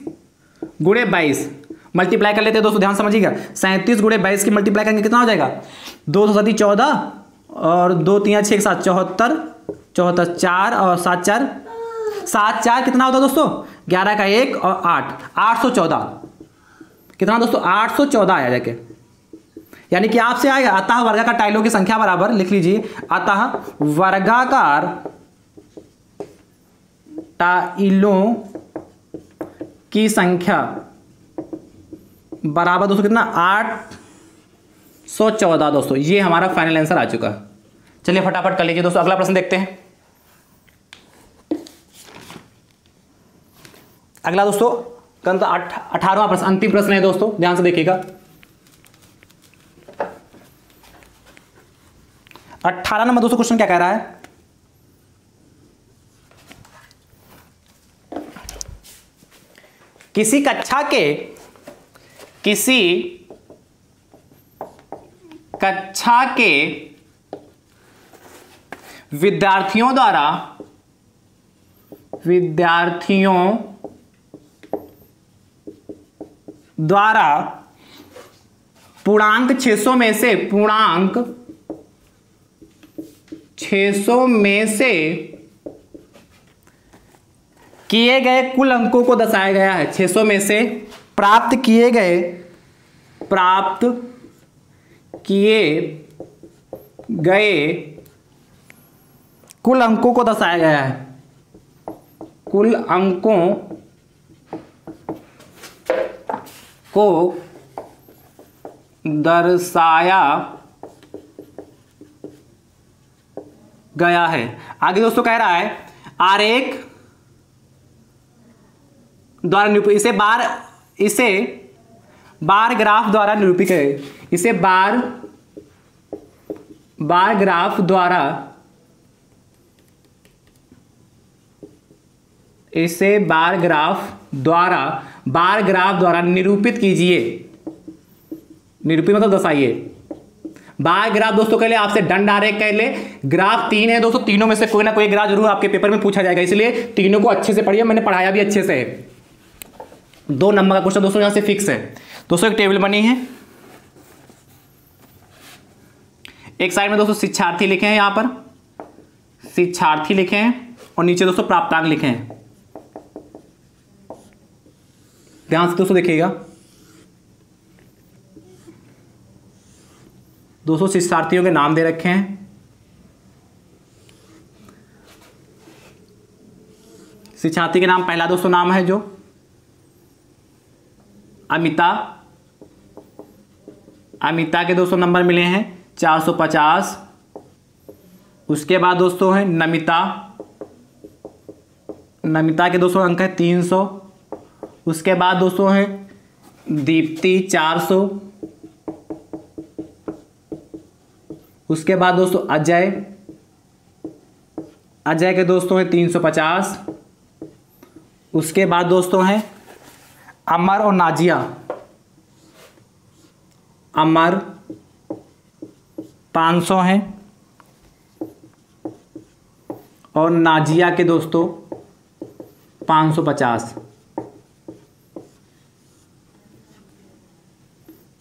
× 22 मल्टीप्लाई कर लेते हैं दोस्तों, ध्यान समझिएगा। 37 × 22 की मल्टीप्लाई करेंगे कितना हो जाएगा, 2 7 14 और 2 3 6 7 74, 74 4 और 7 4 7 4 कितना होता है दोस्तों, 11 का 1 और 8, 814, कितना दोस्तों 814 आया जाके, यानी कि आपसे आएगा अतः वर्गाकार टाइलों की संख्या बराबर, लिख लीजिए, अतः वर्गाकार टाइलों की संख्या बराबर दोस्तों कितना, 814 दोस्तों। ये हमारा फाइनल आंसर आ चुका है। चलिए फटाफट कर लीजिए दोस्तों, अगला प्रश्न देखते हैं। अगला दोस्तों 18वां प्रश्न, अंतिम प्रश्न है दोस्तों, ध्यान से देखिएगा। 18 नंबर दोस्तों क्वेश्चन क्या कह रहा है, किसी कक्षा के विद्यार्थियों द्वारा पूर्णांक 600 में से किए गए कुल अंकों को दर्शाया गया है। 600 में से प्राप्त किए गए कुल अंकों को दर्शाया गया है। कुल अंकों को दर्शाया गया है। आगे दोस्तों कह रहा है आरेख द्वारा निरूपित, इसे बार ग्राफ द्वारा निरूपित है। इसे बार ग्राफ द्वारा निरूपित कीजिए। निरूपित मतलब दर्शाइए। बार ग्राफ दोस्तों कह ले, आपसे दंड आरेख कह ले। ग्राफ 3 है दोस्तों, तीनों में से कोई ना कोई ग्राफ जरूर आपके पेपर में पूछा जाएगा, इसलिए तीनों को अच्छे से पढ़िए, मैंने पढ़ाया भी अच्छे से है। 2 नंबर का क्वेश्चन दोस्तों यहां से फिक्स है दोस्तों। एक टेबल बनी है, एक साइड में दोस्तों शिक्षार्थी लिखे हैं, यहां पर शिक्षार्थी लिखे हैं, और नीचे दोस्तों प्राप्तांक लिखे हैं। ध्यान से दोस्तों देखिएगा दोस्तों, शिक्षार्थियों के नाम दे रखे हैं। शिक्षार्थी के नाम, पहला दोस्तों नाम है जो अमिता। अमिता के दोस्तों नंबर मिले हैं 450। उसके बाद दोस्तों है नमिता। नमिता के दोस्तों अंक है 300। उसके बाद दोस्तों है दीप्ति 400। उसके बाद दोस्तों अजय। अजय के दोस्तों है 350। उसके बाद दोस्तों हैं अमर और नाजिया। अमर 500 हैं और नाजिया के दोस्तों 550।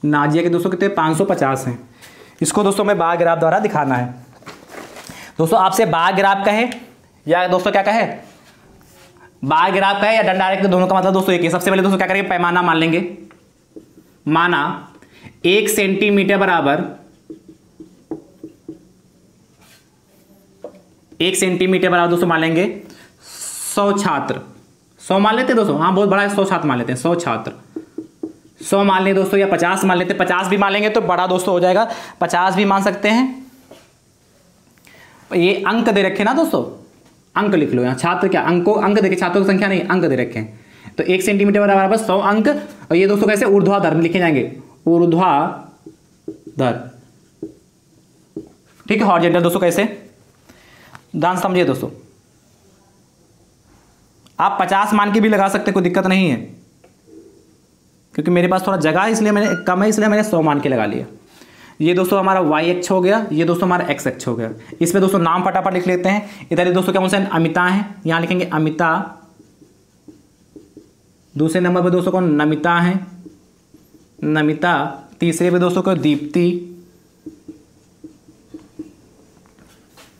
नाजिया के दोस्तों कितने 550 हैं। इसको दोस्तों मैं बार ग्राफ द्वारा दिखाना है। दोस्तों आपसे बार ग्राफ कहे या दोस्तों क्या कहे, बार ग्राफ कहे या डंडा आरेख, दोनों का मतलब दोस्तों एक ही। सबसे पहले दोस्तों क्या करेंगे, पैमाना मान लेंगे। माना 1 सेंटीमीटर बराबर 1 सेंटीमीटर बराबर दोस्तों मान लेंगे 100 छात्र। 100 मान लेते दोस्तों, हाँ बहुत बड़ा है, 100 छात्र मान लेते हैं। 100 छात्र 100 मान लें दोस्तों, या 50 मान लेते हैं। 50 भी मान लेंगे तो बड़ा दोस्तों हो जाएगा, 50 भी मान सकते हैं। ये अंक दे रखे ना दोस्तों, अंक लिख लो यहाँ। छात्र क्या अंक को, अंक देखे, छात्रों की संख्या नहीं, अंक दे रखे हैं। तो 1 सेंटीमीटर बराबर 100 अंक। और ये दोस्तों कैसे ऊर्ध्वाधर में लिखे जाएंगे, ऊर्ध्वाधर, ठीक है। हॉरिजॉन्टल दोस्तों कैसे, ध्यान समझिए दोस्तों। आप 50 मान के भी लगा सकते, कोई दिक्कत नहीं है, क्योंकि मेरे पास थोड़ा जगह है इसलिए मैंने कम है, इसलिए मैंने 100 मान के लगा लिया। ये दोस्तों हमारा y अक्ष हो गया, ये दोस्तों हमारा x अक्ष हो गया। इसमें दोस्तों नाम फटाफट लिख लेते हैं। इधर दोस्तों क्या कौन अमिता है, यहाँ लिखेंगे अमिता। दूसरे नंबर पे दोस्तों कौन, नमिता है, नमिता। तीसरे पे दोस्तों को दीप्ति।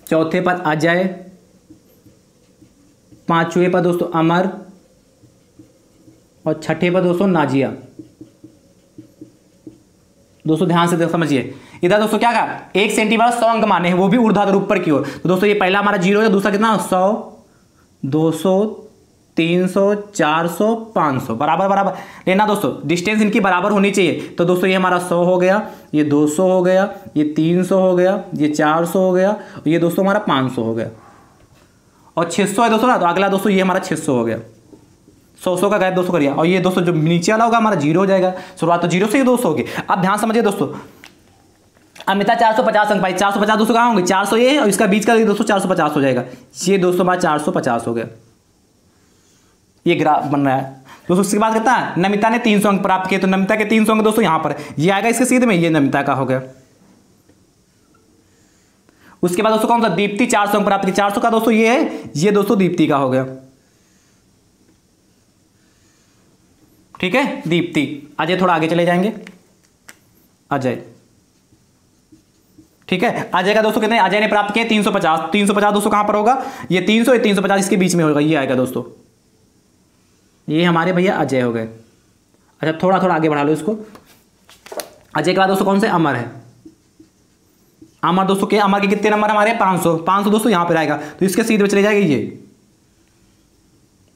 चौथे पर अजय। पांचवें पर दोस्तों अमर और छठे पर दोस्तों नाजिया। दोस्तों ध्यान से समझिए, इधर दोस्तों क्या कहा, 1 सेंटीमीटर 100 अंक माने हैं, वो भी ऊर्ध्वाधर ऊपर की ओर। तो दोस्तों ये पहला हमारा 0 है, दूसरा कितना 100, 200, 300, 400, 500 बराबर बराबर लेना दोस्तों। डिस्टेंस इनकी बराबर होनी चाहिए। तो दोस्तों ये हमारा 100 हो गया, ये 200 हो गया, ये 300 हो गया, ये 400 हो गया, और ये दोस्तों हमारा 500 हो गया, और 600 है दोस्तों ना। तो अगला दोस्तों ये हमारा 600 हो गया। 100 का गैप दोस्तों करिए, और ये दोस्तों जो नीचे वाला होगा हमारा 0 हो जाएगा। शुरुआत तो 0 से ही दोस्तों होगी। अब ध्यान समझिए दोस्तों, अमिता 450 अंक पाई। 450 दोस्तों कहाँ होंगे, 400 ये है, और इसका बीच का दोस्तों 450 हो जाएगा। ये दोस्तों हमारा 450 हो गया। ये ग्राफ बन रहा है दोस्तों। उसके बाद कहता है नमिता ने 300 अंक प्राप्त किए। तो नमिता के 300 अंक दोस्तों यहाँ पर ये आएगा, इसके सीधे में ये नमिता का हो गया। उसके बाद दोस्तों कौन सा, दीप्ति 400 अंक प्राप्त किए। 400 का दोस्तों ये है, ये दोस्तों दीप्ति का हो गया, ठीक है, दीप्ति। अजय थोड़ा आगे चले जाएंगे, अजय, ठीक है। अजय का दोस्तों कितने, अजय ने प्राप्त किए 350। 350 दोस्तों कहां पर होगा, ये 300 ये 350 इसके बीच में होगा, ये आएगा दोस्तों। ये हमारे भैया अजय हो गए। अच्छा थोड़ा थोड़ा आगे बढ़ा लो इसको। अजय के बाद दोस्तों कौन से, अमर है। अमर दोस्तों के, अमर के कितने नंबर हमारे 500। 500 दोस्तों यहां पर आएगा, तो इसके सीधे में चले जाएगा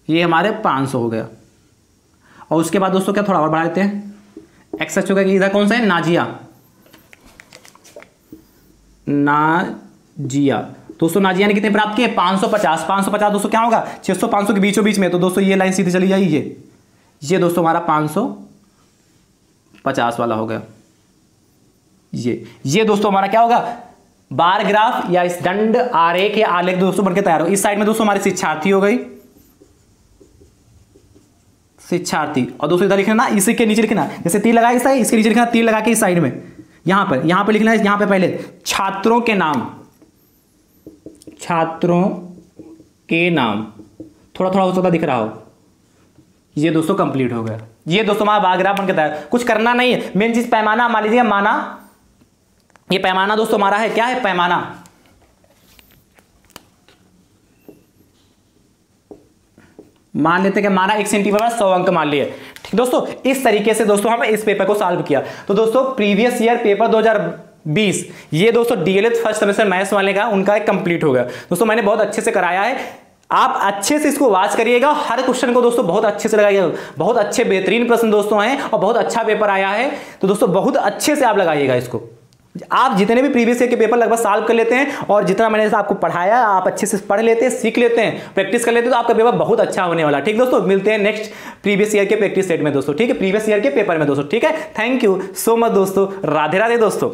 ये हमारे 500 हो गया। और उसके बाद दोस्तों क्या थोड़ा और बढ़ा लेते हैं, एक्स अक्ष होगा कि इधर कौन सा है, नाजिया। नाजिया दोस्तों, नाजिया ने कितने प्राप्त किए 550। 550 दोस्तों क्या होगा 600 500 के बीचों बीच में। तो दोस्तों ये लाइन सीधी चली जाएगी, ये दोस्तों हमारा 550 वाला हो गया। ये दोस्तों हमारा क्या होगा, बार ग्राफ या इस दंड आरेख या आलेख दोस्तों बनके तैयार हो। इस साइड में दोस्तों हमारी शिक्षार्थी हो गई, शिक्षार्थी। और दोस्तों इधर लिखना, इसी के नीचे लिखना, जैसे तीर लगाया इस साइड, इसके नीचे लिखना तीर लगा के इस साइड में, यहां पर लिखना है। यहां पे पहले छात्रों के नाम, छात्रों के नाम थोड़ा थोड़ा हो सकता दिख रहा हो। ये दोस्तों कंप्लीट हो गया। ये दोस्तों हमारा बार ग्राफ बनके तैयार। कुछ करना नहीं है, मेन चीज पैमाना मान लीजिए। माना ये पैमाना दोस्तों हमारा है, क्या है पैमाना, मान लेते हैं कि हमारा 1 सेंटीमीटर 100 अंक मान लिए। ठीक दोस्तों, इस तरीके से दोस्तों हमने इस पेपर को सॉल्व किया। तो दोस्तों प्रीवियस ईयर पेपर 2020 ये दोस्तों डीएलएड फर्स्ट सेमेस्टर मैथ्स वाले का उनका एक कंप्लीट हो गया। दोस्तों मैंने बहुत अच्छे से कराया है, आप अच्छे से इसको वॉच करिएगा, हर क्वेश्चन को दोस्तों बहुत अच्छे से लगाइएगा। बहुत अच्छे बेहतरीन प्रश्न दोस्तों आए और बहुत अच्छा पेपर आया है, तो दोस्तों बहुत अच्छे से आप लगाइएगा इसको। आप जितने भी प्रीवियस ईयर के पेपर लगभग सॉल्व कर लेते हैं और जितना मैंने आपको पढ़ाया आप अच्छे से पढ़ लेते हैं, सीख लेते हैं, प्रैक्टिस कर लेते हैं, तो आपका पेपर बहुत अच्छा होने वाला। ठीक दोस्तों, मिलते हैं नेक्स्ट प्रीवियस ईयर के प्रैक्टिस सेट में दोस्तों। ठीक है, प्रीवियस ईयर के पेपर में दोस्तों। ठीक है, थैंक यू सो मच दोस्तों, राधे राधे दोस्तों।